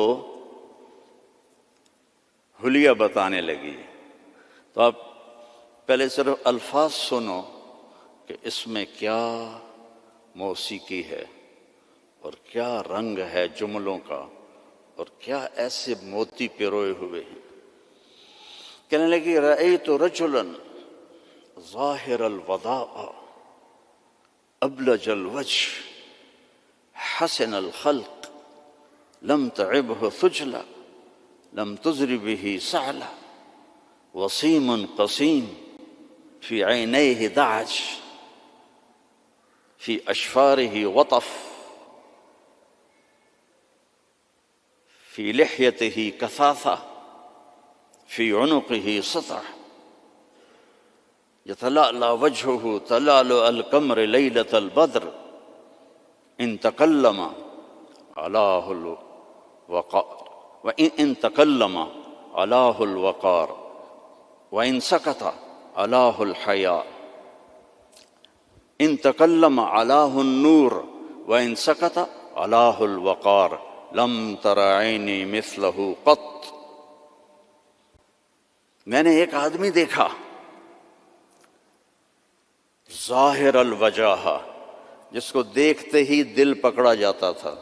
حلیہ بتانے لگی. تو آپ پہلے صرف الفاظ سنو کہ اس میں کیا موسیقی ہے اور کیا رنگ ہے جملوں کا، اور کیا ایسے موتی پیروئے ہوئے ہیں. کہنے لگی رأیت رجلا ظاہر الوداع ابلج الوجه حسن الخلق لم تعبه ثجلا لم تزر به سعلة وسيم قسيم في عينيه دعج في أشفاره وطف في لحيته كثاثة في عنقه سطع يتلألأ وجهه تلألؤ القمر ليلة البدر إن تكلم علاه الوقار وإن تكلم علاه الوقار وإن سكت علاه الحياء إن تكلم علاه النور وإن سكت علاه الوقار لم تر عيني مثله قط. میں نے ایک آدمی دیکھا ظاہر الوجاہ، جس کو دیکھتے ہی دل پکڑا جاتا تھا.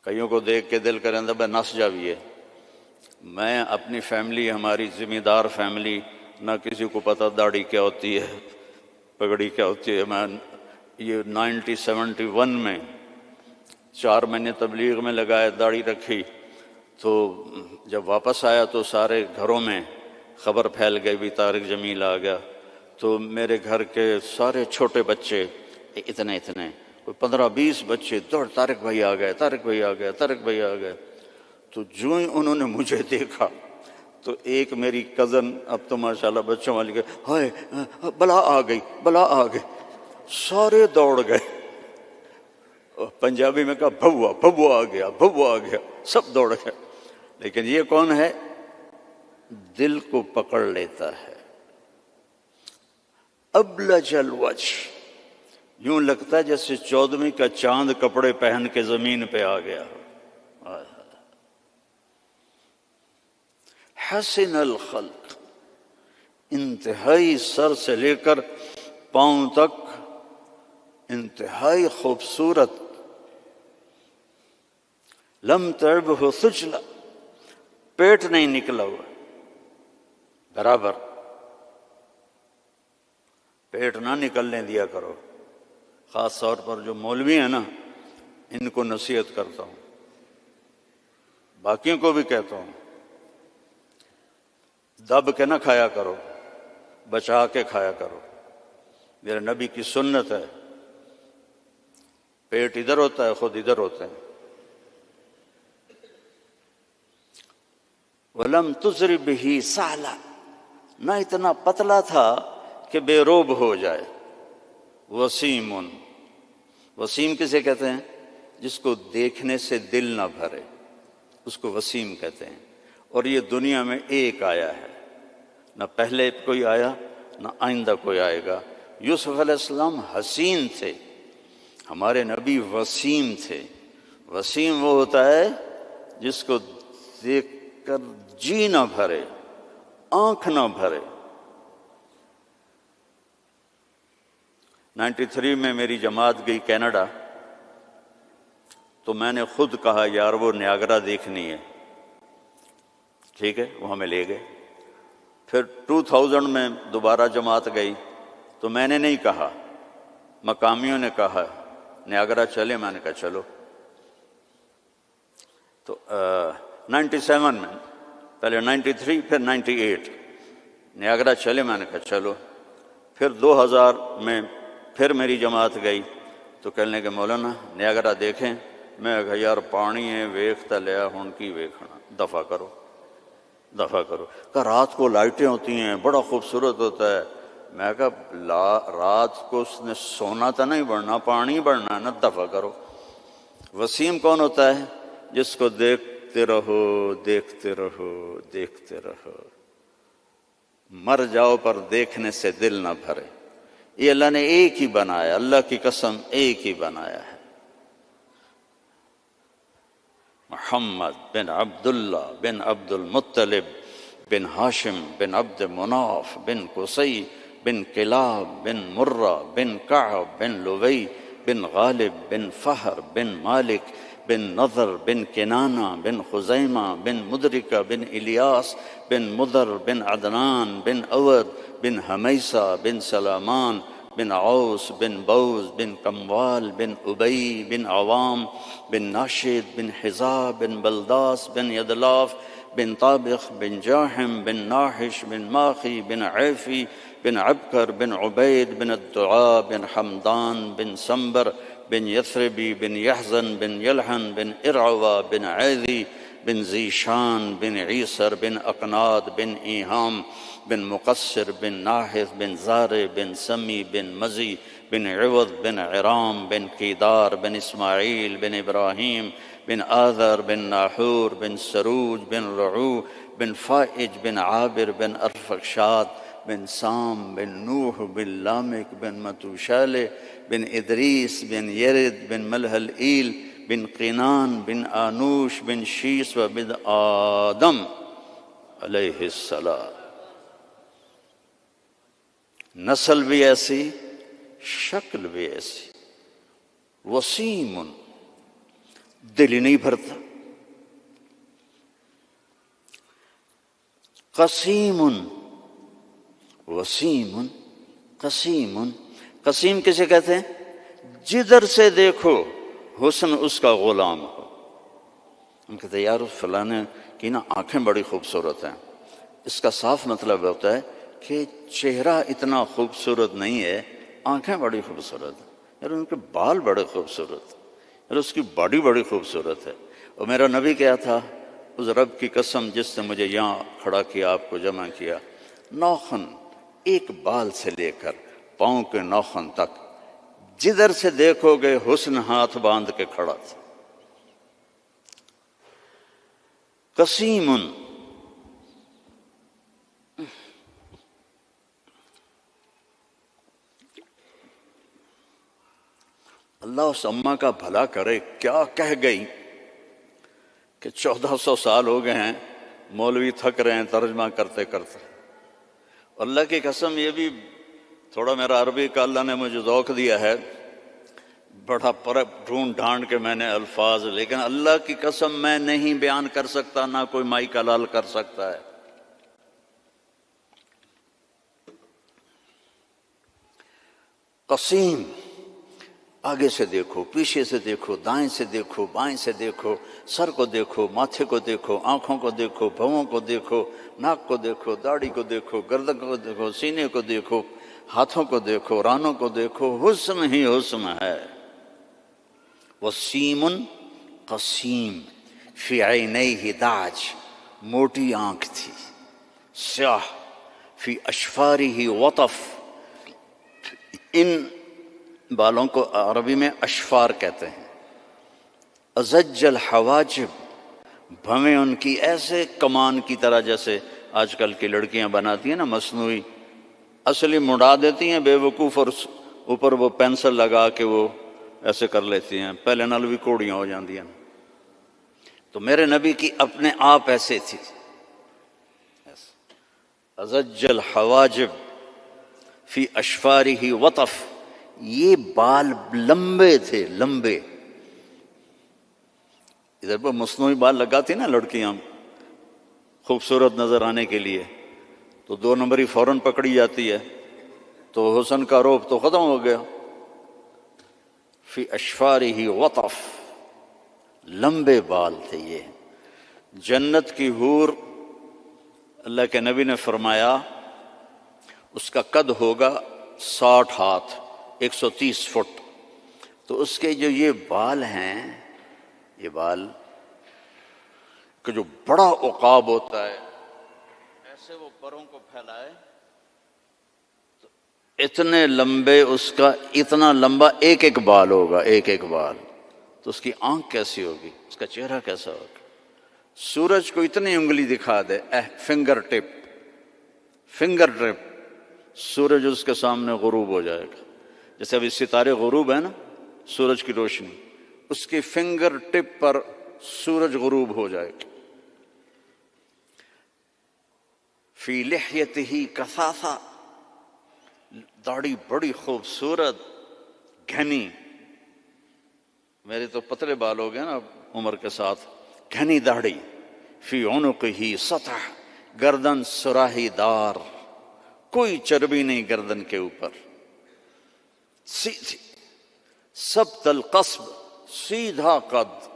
کئیوں کو دیکھ کے دل کریں اندر بے نس جاویے. میں اپنی فیملی، ہماری ذمہ دار فیملی، نہ کسی کو پتہ داڑھی کیا ہوتی ہے، پگڑی کیا ہوتی ہے. میں یہ 1971 میں 4 مہینے تبلیغ میں لگائے، داڑھی رکھی. تو جب واپس آیا تو سارے گھروں میں خبر پھیل گئی بھی طارق جمیل آ گیا. تو میرے گھر کے سارے چھوٹے بچے اتنے کوئی 15-20 بچے دوڑ، طارق بھائی آ گئے، طارق بھائی آ گئے، طارق بھائی آ گئے. تو جو ہی انہوں نے مجھے دیکھا تو ایک میری کزن، اب تو ماشاءاللہ بچوں والی، گئے ہائے بلا آ گئی، بلا آ گئی. سارے دوڑ گئے. پنجابی میں کہا بھوا بھوا آ گیا، بھوا آ گیا، سب دوڑ گئے. لیکن یہ کون ہے؟ دل کو پکڑ لیتا ہے. ابلج الوجہ، یوں لگتا ہے جیسے 14ویں کا چاند کپڑے پہن کے زمین پہ آ گیا. حسن الخلق، انتہائی سر سے لے کر پاؤں تک انتہائی خوبصورت. لم تعبہ سجلہ، پیٹ نہیں نکلا ہوا برابر. پیٹ نہ نکلنے دیا کرو. خاص طور پر جو مولوی ہیں نا، ان کو نصیحت کرتا ہوں، باقیوں کو بھی کہتا ہوں، دب کے نہ کھایا کرو، بچا کے کھایا کرو. میرے نبی کی سنت ہے، پیٹ ادھر ہوتا ہے، خود ادھر ہوتے ہیں. وَلَمْ تُزْرِ بِهِ سَعْلًا، نہ اتنا پتلا تھا کہ بے روب ہو جائے. وسیم، وسیم کسے کہتے ہیں؟ جس کو دیکھنے سے دل نہ بھرے، اس کو وسیم کہتے ہیں. اور یہ دنیا میں ایک آیا ہے، نہ پہلے کوئی آیا نہ آئندہ کوئی آئے گا. یوسف علیہ السلام حسین تھے، ہمارے نبی وسیم تھے. وسیم وہ ہوتا ہے جس کو دیکھ کر جی نہ بھرے، آنکھ نہ بھرے. 93 میں میری جماعت گئی کینیڈا، تو میں نے خود کہا یار وہ نیاگرا دیکھنی ہے. ٹھیک ہے، وہ ہمیں لے گئے. پھر 2000 میں دوبارہ جماعت گئی تو میں نے نہیں کہا، مقامیوں نے کہا نیاگرا چلے. میں نے کہا چلو. تو 97 میں، پہلے 93 پھر 98 نیاگرا چلے. میں نے کہا چلو. پھر 2000 میں پھر میری جماعت گئی تو کہنے لگے مولانا نیاگرا دیکھیں. میں کہا یار پانی ہے ویکھتا لیا ہن کی ویکھنا، دفع کرو دفع کرو. کہا رات کو لائٹیں ہوتی ہیں، بڑا خوبصورت ہوتا ہے. میں کہا رات کو اس نے سونا تو نہیں بڑھنا، پانی بڑھنا ہے نا، دفع کرو. وسیم کون ہوتا ہے؟ جس کو دیکھتے رہو دیکھتے رہو دیکھتے رہو، مر جاؤ پر دیکھنے سے دل نہ بھرے. یہ اللہ نے ایک ہی بنایا، اللہ کی قسم ایک ہی بنایا ہے. محمد بن عبداللہ بن عبد المطلب بن ہاشم بن عبد مناف بن قصی بن کلاب بن مرہ بن کعب بن لوی بن غالب بن فہر بن مالک بن نضر بن کنانہ بن خزیمہ بن مدرکہ بن الیاس بن مدر بن عدنان بن اود بن حمیسہ بن سلامان بن عوس بن بوز بن کموال بن ابی بن عوام بن ناشد بن حزاب بن بلداس بن یدلاف بن طابخ بن جاحم بن ناحش بن ماخی بن عیفی بن عبکر بن عبید بن الدعاء بن حمدان بن سنبر بن یثربی بن یحزن بن یلحن بن ارعوا بن عیدی بن زیشان بن عیسر بن اقناد بن ایہام بن مقصر بن ناحث بن زار بن سمی بن مزی بن عوض بن عرام بن کیدار بن اسماعیل بن ابراہیم بن آذر بن ناحور بن سروج بن رعو بن فائج بن عابر بن ارفخشاد بن سام بن نوح بن لامک بن متوشالہ بن ادریس بن یرد بن ملہل ایل بن قینان بن آنوش بن شیس و بن آدم علیہ السلام. نسل بھی ایسی، شکل بھی ایسی. وسیم، دل ہی نہیں بھرتا. قسیم، وسیم قسیم. قسیم کسے کہتے ہیں؟ جدھر سے دیکھو حسن اس کا غلام ہو. ہم کہتے ہیں یار فلانے کی نا آنکھیں بڑی خوبصورت ہیں. اس کا صاف مطلب ہوتا ہے کہ چہرہ اتنا خوبصورت نہیں ہے، آنکھیں بڑی خوبصورت ہیں. یار ان کے بال بڑے خوبصورت ہیں، یار اس کی باڈی بڑی خوبصورت ہے. اور میرا نبی کیا تھا، اس رب کی قسم جس نے مجھے یہاں کھڑا کیا، آپ کو جمع کیا، ناخن ایک بال سے لے کر پاؤں کے ناخن تک جدھر سے دیکھو گے حسن ہاتھ باندھ کے کھڑا تھا. قسیم، اللہ اس اماں کا بھلا کرے، کیا کہہ گئی کہ 1400 سال ہو گئے ہیں مولوی تھک رہے ہیں ترجمہ کرتے کرتے. اللہ کی قسم یہ بھی تھوڑا میرا عربی کا اللہ نے مجھے ذوق دیا ہے، بڑا ڈھونڈ ڈھانڈ کے میں نے الفاظ، لیکن اللہ کی قسم میں نہیں بیان کر سکتا، نہ کوئی مائک حلال کر سکتا ہے. قسیم، آگے سے دیکھو، پیچھے سے دیکھو، دائیں سے دیکھو، بائیں سے دیکھو، سر کو دیکھو، ماتھے کو دیکھو، آنکھوں کو دیکھو، بھووں کو دیکھو، ناک کو دیکھو، داڑھی کو دیکھو، گردن کو دیکھو، سینے کو دیکھو، ہاتھوں کو دیکھو، رانوں کو دیکھو، حسن ہی حسن ہے. وسیم قسیم فی عینیہ داج، موٹی آنکھ تھی، سیاہ. فی اشفارہ وطف، ان بالوں کو عربی میں اشفار کہتے ہیں. ازج الحواجب، بھویں ان کی ایسے کمان کی طرح جیسے آج کل کی لڑکیاں بناتی ہیں نا مصنوعی، اصلی مڑا دیتی ہیں بے وقوف، اور اوپر وہ پینسل لگا کے وہ ایسے کر لیتی ہیں، پہلے نال بھی کوڑیاں ہو جاندی ہیں. تو میرے نبی کی اپنے آپ ایسے تھی. ازج الحواجب فی اشفارہ وطف، یہ بال لمبے تھے، لمبے. ادھر پر مصنوعی بال لگاتی نا لڑکیاں خوبصورت نظر آنے کے لیے، تو 2 نمبری فوراً پکڑی جاتی ہے، تو حسن کا روب تو ختم ہو گیا. فی اشفارہ وطف، لمبے بال تھے یہ. جنت کی حور، اللہ کے نبی نے فرمایا اس کا قد ہوگا 60 ہاتھ، 130 فٹ. تو اس کے جو یہ بال ہیں، یہ بال کہ جو بڑا عقاب ہوتا ہے، ایسے وہ پروں کو پھیلائے تو اتنے لمبے، اس کا اتنا لمبا ایک ایک بال ہوگا، ایک ایک بال. تو اس کی آنکھ کیسی ہوگی، اس کا چہرہ کیسا ہوگا. سورج کو اتنی انگلی دکھا دے، فنگر ٹپ، فنگر ٹپ، سورج اس کے سامنے غروب ہو جائے گا. جیسے ابھی ستارے غروب ہے نا، سورج کی روشنی، اس کی فنگر ٹپ پر سورج غروب ہو جائے گا. فی لحیتہ کثافہ، داڑھی بڑی خوبصورت گھنی. میرے تو پتلے بال ہو گئے نا عمر کے ساتھ، گھنی داڑھی. فی عنقہ سطح، گردن سراہی دار، کوئی چربی نہیں گردن کے اوپر. سیدھی، سبت القصب، سیدھا قد،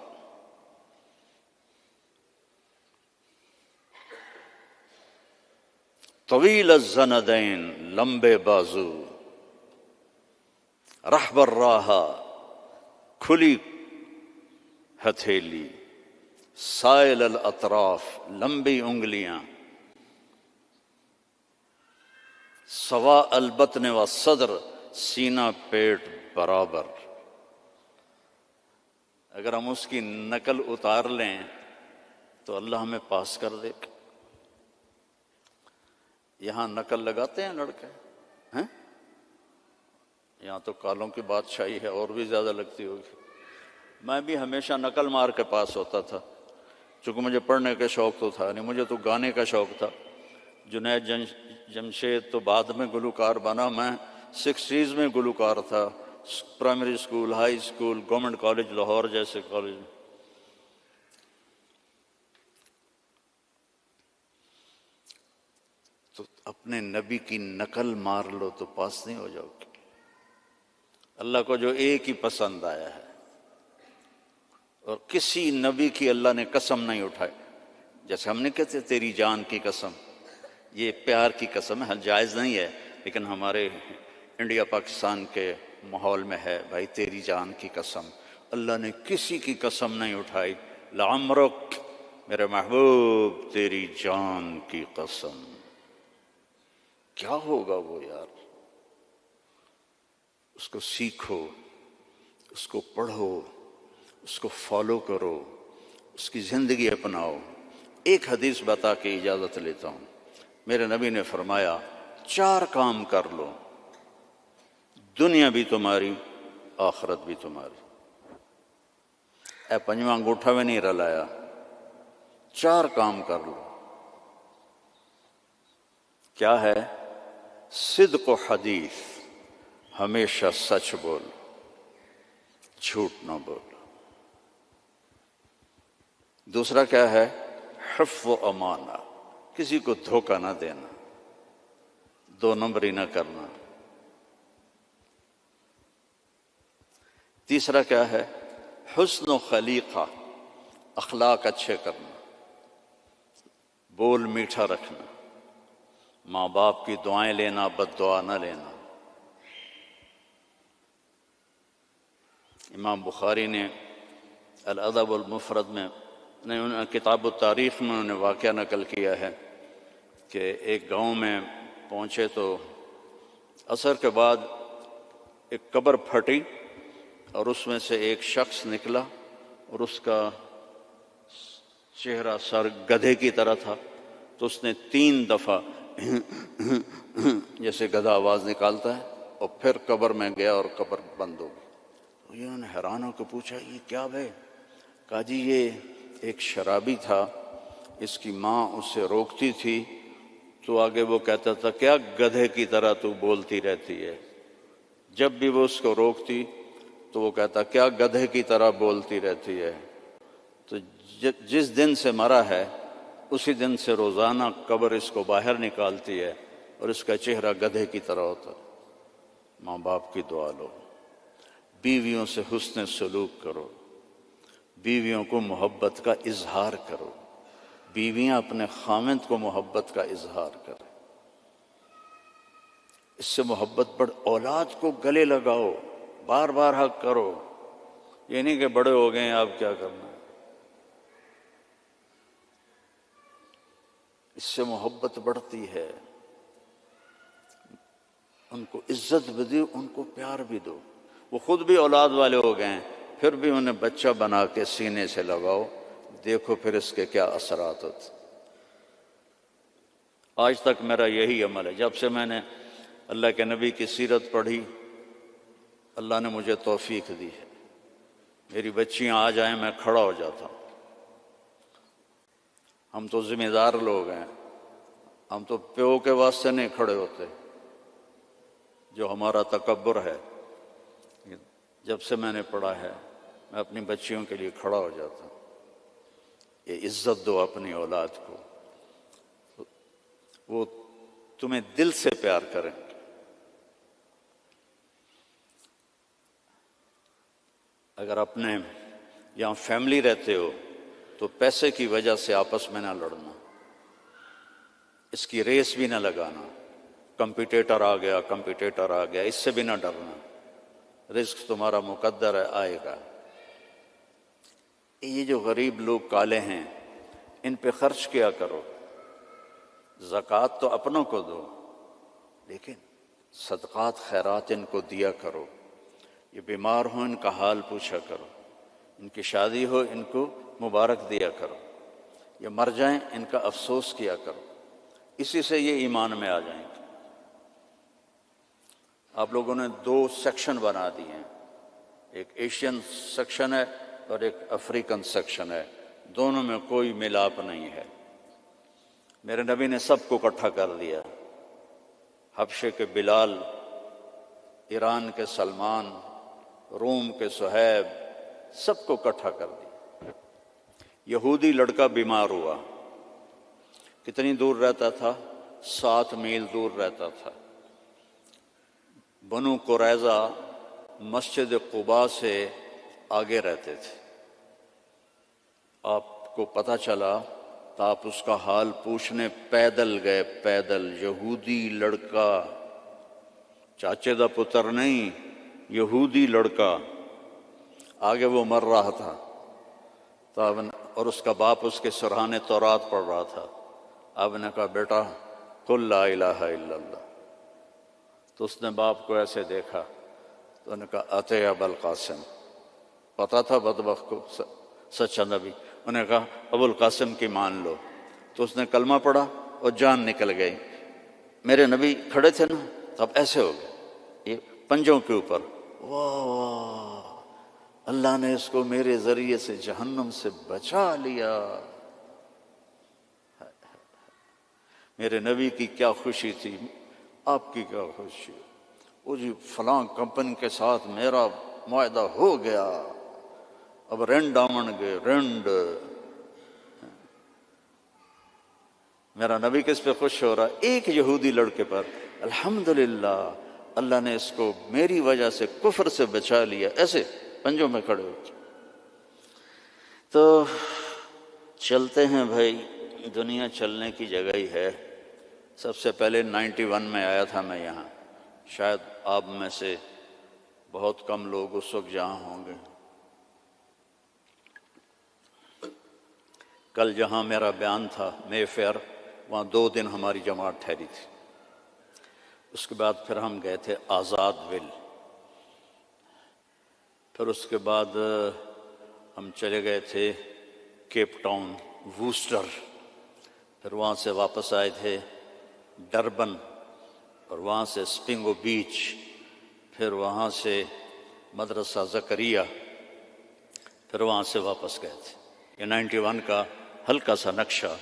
طویل الزندین، لمبے بازو، رحب الراحہ، کھلی ہتھیلی، سائل الاطراف، لمبی انگلیاں، سوا البطن والصدر، سینہ پیٹ برابر۔ اگر ہم اس کی نقل اتار لیں تو اللہ ہمیں پاس کر دے۔ یہاں نقل لگاتے ہیں لڑکے ہیں، یہاں تو کالوں کی بادشاہی ہے، اور بھی زیادہ لگتی ہوگی۔ میں بھی ہمیشہ نقل مار کے پاس ہوتا تھا، چونکہ مجھے پڑھنے کا شوق تو تھا نہیں، مجھے تو گانے کا شوق تھا۔ جنید جمشید تو بعد میں گلوکار بنا، میں 60s میں گلوکار تھا، primary school, high school, government college Lahore جیسے کالج میں۔ تو اپنے نبی کی نقل مار لو تو پاس نہیں ہو جاؤ گے۔ اللہ کو جو ایک ہی پسند آیا ہے، اور کسی نبی کی اللہ نے قسم نہیں اٹھائی، جیسے ہم نے کہتے تیری جان کی قسم، یہ پیار کی قسم ہے، جائز نہیں ہے، لیکن ہمارے انڈیا پاکستان کے ماحول میں ہے، بھائی تیری جان کی قسم۔ اللہ نے کسی کی قسم نہیں اٹھائی، لعمرک، میرے محبوب تیری جان کی قسم۔ کیا ہوگا وہ یار؟ اس کو سیکھو، اس کو پڑھو، اس کو فالو کرو، اس کی زندگی اپناؤ۔ ایک حدیث بتا کے اجازت لیتا ہوں۔ میرے نبی نے فرمایا 4 کام کر لو، دنیا بھی تمہاری، آخرت بھی تمہاری۔ اے 5واں انگوٹھا میں نہیں رلایا، 4 کام کر لو۔ کیا ہے؟ صدق و حدیث، ہمیشہ سچ بول، جھوٹ نہ بول۔ دوسرا کیا ہے؟ حفظ و امانہ، کسی کو دھوکہ نہ دینا، 2 نمبری نہ کرنا۔ تیسرا کیا ہے؟ حسن و خلیقہ، اخلاق اچھے کرنا، بول میٹھا رکھنا، ماں باپ کی دعائیں لینا، بد دعا نہ لینا۔ امام بخاری نے الادب المفرد میں کتاب التاریخ میں انہوں نے واقعہ نقل کیا ہے کہ ایک گاؤں میں پہنچے تو عصر کے بعد ایک قبر پھٹی اور اس میں سے ایک شخص نکلا، اور اس کا چہرہ سر گدھے کی طرح تھا، تو اس نے 3 دفعہ جیسے گدھا آواز نکالتا ہے، اور پھر قبر میں گیا اور قبر بند ہو گئی۔ انہوں نے حیران ہو کے پوچھا یہ کیا بھائی؟ کہا جی یہ ایک شرابی تھا، اس کی ماں اسے روکتی تھی تو آگے وہ کہتا تھا کیا گدھے کی طرح تو بولتی رہتی ہے، جب بھی وہ اس کو روکتی تو وہ کہتا کیا گدھے کی طرح بولتی رہتی ہے۔ تو جس دن سے مرا ہے اسی دن سے روزانہ قبر اس کو باہر نکالتی ہے اور اس کا چہرہ گدھے کی طرح ہوتا ہے۔ ماں باپ کی دعا لو، بیویوں سے حسن سلوک کرو، بیویوں کو محبت کا اظہار کرو، بیویاں اپنے خاوند کو محبت کا اظہار کریں، اس سے محبت بڑھ۔ اولاد کو گلے لگاؤ، بار بار حق کرو، یہ نہیں کہ بڑے ہو گئے ہیں آپ کیا کرنا ہے۔ اس سے محبت بڑھتی ہے۔ ان کو عزت بھی دو، ان کو پیار بھی دو۔ وہ خود بھی اولاد والے ہو گئے ہیں، پھر بھی انہیں بچہ بنا کے سینے سے لگاؤ، دیکھو پھر اس کے کیا اثرات ہوتے۔ آج تک میرا یہی عمل ہے۔ جب سے میں نے اللہ کے نبی کی سیرت پڑھی، اللہ نے مجھے توفیق دی ہے۔ میری بچیاں آ جائیں میں کھڑا ہو جاتا ہوں۔ ہم تو ذمہ دار لوگ ہیں، ہم تو پیو کے واسطے نہیں کھڑے ہوتے، جو ہمارا تکبر ہے۔ جب سے میں نے پڑھا ہے میں اپنی بچیوں کے لیے کھڑا ہو جاتا ہوں۔ یہ عزت دو اپنی اولاد کو، وہ تمہیں دل سے پیار کریں۔ اگر اپنے یہاں فیملی رہتے ہو تو پیسے کی وجہ سے آپس میں نہ لڑنا، اس کی ریس بھی نہ لگانا، کمپیٹیٹر آ گیا، اس سے بھی نہ ڈرنا، رزق تمہارا مقدر ہے، آئے گا۔ یہ جو غریب لوگ کالے ہیں ان پہ خرچ کیا کرو، زکوٰۃ تو اپنوں کو دو لیکن صدقات خیرات ان کو دیا کرو، یہ بیمار ہوں ان کا حال پوچھا کرو، ان کی شادی ہو ان کو مبارک دیا کرو، یہ مر جائیں ان کا افسوس کیا کرو، اسی سے یہ ایمان میں آ جائیں گے۔ آپ لوگوں نے 2 سیکشن بنا دیے ہیں، ایک ایشین سیکشن ہے اور ایک افریقن سیکشن ہے، دونوں میں کوئی ملاپ نہیں ہے۔ میرے نبی نے سب کو اکٹھا کر دیا، حبشے کے بلال، ایران کے سلمان، روم کے صہیب، سب کو اکٹھا کر دیا۔ یہودی لڑکا بیمار ہوا، کتنی دور رہتا تھا؟ 7 میل دور رہتا تھا۔ بنو قریظہ مسجد قباء سے آگے رہتے تھے۔ آپ کو پتہ چلا تو آپ اس کا حال پوچھنے پیدل گئے، پیدل، یہودی لڑکا، چاچے دا پتر نہیں، یہودی لڑکا، آگے وہ مر رہا تھا تو اور اس کا باپ اس کے سرحانے تورات پڑھ رہا تھا۔ آپ نے کہا بیٹا قل لا الہ الا اللہ، تو اس نے باپ کو ایسے دیکھا تو انہوں نے کہا اتے ابا القاسم، پتا تھا بدبخت کو سچا نبی، انہوں نے کہا ابو القاسم کی مان لو، تو اس نے کلمہ پڑھا اور جان نکل گئی۔ میرے نبی کھڑے تھے نا تب ایسے ہو گئے، یہ پنجوں کے اوپر، واہ اللہ نے اس کو میرے ذریعے سے جہنم سے بچا لیا۔ میرے نبی کی کیا خوشی تھی، آپ کی کیا خوشی، وہ جی فلاں کمپنی کے ساتھ میرا معاہدہ ہو گیا، اب رینڈ آمن گے رینڈ۔ میرا نبی کس پہ خوش ہو رہا؟ ایک یہودی لڑکے پر، الحمدللہ اللہ نے اس کو میری وجہ سے کفر سے بچا لیا، ایسے پنجوں میں کھڑے ہو۔ تو چلتے ہیں بھائی، دنیا چلنے کی جگہ ہی ہے۔ سب سے پہلے 91 میں آیا تھا میں یہاں، شاید آپ میں سے بہت کم لوگ اس وقت جہاں ہوں گے۔ کل جہاں میرا بیان تھا مے فیئر، وہاں 2 دن ہماری جماعت ٹھہری تھی۔ اس کے بعد پھر ہم گئے تھے آزاد ویل، پھر اس کے بعد ہم چلے گئے تھے کیپ ٹاؤن، ووسٹر، پھر وہاں سے واپس آئے تھے ڈربن، اور وہاں سے سپنگو بیچ، پھر وہاں سے مدرسہ زکریہ، پھر وہاں سے واپس گئے تھے۔ یہ 91 کا ہلکا سا نقشہ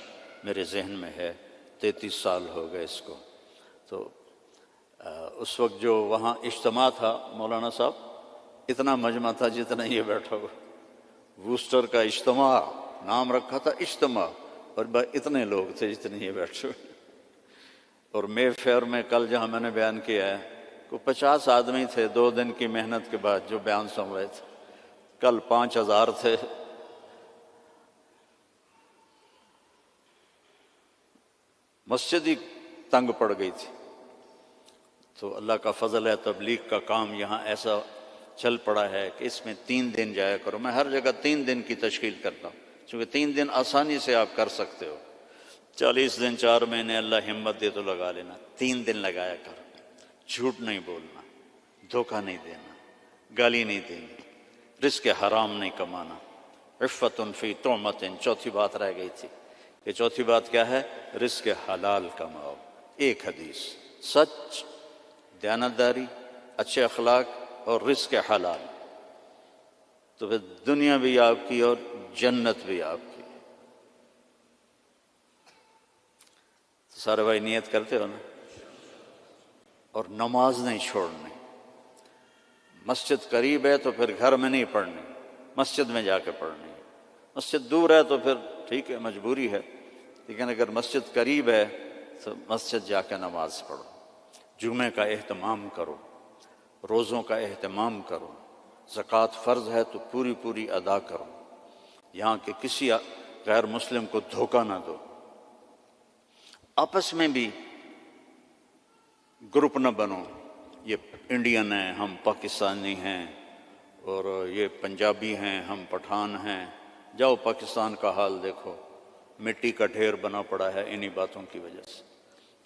میرے ذہن میں ہے، 33 سال ہو گئے اس کو۔ تو اس وقت جو وہاں اجتماع تھا مولانا صاحب، اتنا مجمع تھا جتنا یہ بیٹھا ہوا، ووسٹر کا اجتماع نام رکھا تھا اجتماع، اور اتنے لوگ تھے جتنے یہ بیٹھے ہوئے۔ اور مے فیئر میں کل جہاں میں نے بیان کیا ہے، کوئی 50 آدمی تھے 2 دن کی محنت کے بعد جو بیان سن رہے تھے، کل 5000 تھے۔ مسجد ہی تنگ پڑ گئی تھی، تو اللہ کا فضل ہے، تبلیغ کا کام یہاں ایسا چل پڑا ہے کہ اس میں 3 دن جایا کرو۔ میں ہر جگہ 3 دن کی تشکیل کرتا ہوں، چونکہ 3 دن آسانی سے آپ کر سکتے ہو۔ 40 دن 4 مہینے اللہ ہمت دے تو لگا لینا، 3 دن لگایا کرو۔ جھوٹ نہیں بولنا، دھوکہ نہیں دینا، گالی نہیں دینی، رزق حرام نہیں کمانا، عفت فی طعمت، چوتھی بات رہ گئی تھی کہ چوتھی بات کیا ہے؟ رزق حلال کماؤ۔ ایک حدیث، سچ، دیانتداری، اچھے اخلاق اور رزق حلال، تو پھر دنیا بھی آپ کی اور جنت بھی آپ کی۔ تو سارے بھائی نیت کرتے ہو نا؟ اور نماز نہیں چھوڑنی۔ مسجد قریب ہے تو پھر گھر میں نہیں پڑھنی، مسجد میں جا کے پڑھنی ہے۔ مسجد دور ہے تو پھر ٹھیک ہے، مجبوری ہے، لیکن اگر مسجد قریب ہے تو مسجد جا کے نماز پڑھو، جمعے کا اہتمام کرو، روزوں کا اہتمام کرو، زکوٰۃ فرض ہے تو پوری پوری ادا کرو، یہاں کے کسی غیر مسلم کو دھوکہ نہ دو، آپس میں بھی گروپ نہ بنو، یہ انڈین ہیں ہم پاکستانی ہیں، اور یہ پنجابی ہیں ہم پٹھان ہیں، جاؤ پاکستان کا حال دیکھو، مٹی کا ڈھیر بنا پڑا ہے انہی باتوں کی وجہ سے۔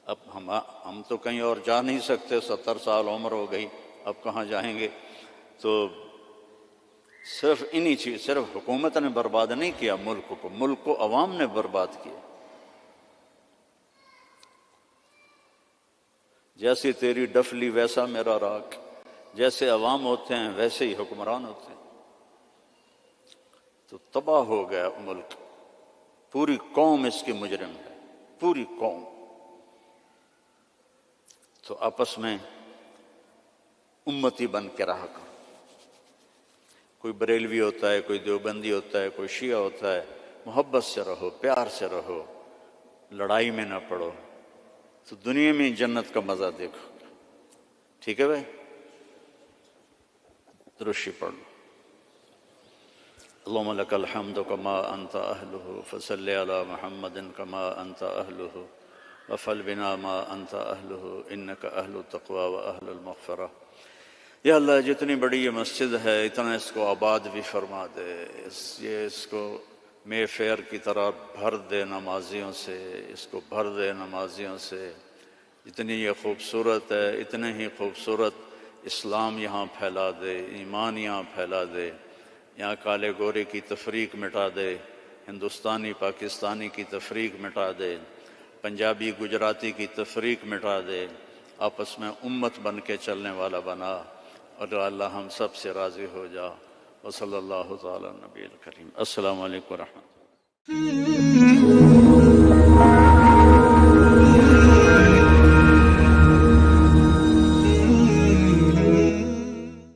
اب ہم تو کہیں اور جا نہیں سکتے، 70 سال عمر ہو گئی، اب کہاں جائیں گے؟ تو صرف انہی چیز، صرف حکومت نے برباد نہیں کیا ملک کو عوام نے برباد کیا۔ جیسی تیری ڈفلی ویسا میرا راگ، جیسے عوام ہوتے ہیں ویسے ہی حکمران ہوتے ہیں، تو تباہ ہو گیا ملک، پوری قوم اس کی مجرم ہے، پوری قوم۔ تو آپس میں امتی بن کے رہا کرو، کوئی بریلوی ہوتا ہے، کوئی دیوبندی ہوتا ہے، کوئی شیعہ ہوتا ہے، محبت سے رہو، پیار سے رہو، لڑائی میں نہ پڑو، تو دنیا میں جنت کا مزہ دیکھو۔ ٹھیک ہے بھائی؟ درشی پڑھ لو۔ اللہم لک الحمد کما انت اہلہ فصلی علی محمد کما انت اہلہ وفعل بنا ما انت اہلہ انک اہل التقوی و اہل المغفرہ۔ یا اللہ جتنی بڑی یہ مسجد ہے اتنا اس کو آباد بھی فرما دے، اس کو مے فیئر کی طرح بھر دے نمازیوں سے، اس کو بھر دے نمازیوں سے۔ اتنی یہ خوبصورت ہے، اتنے ہی خوبصورت اسلام یہاں پھیلا دے، ایمان یہاں پھیلا دے، یہاں کالے گورے کی تفریق مٹا دے، ہندوستانی پاکستانی کی تفریق مٹا دے، پنجابی گجراتی کی تفریق مٹا دے، آپس میں امت بن کے چلنے والا بنا، اور اللہ ہم سب سے راضی ہو جا۔ وصلی اللہ تعالی نبی الکریم۔ السلام علیکم ورحمۃ اللہ۔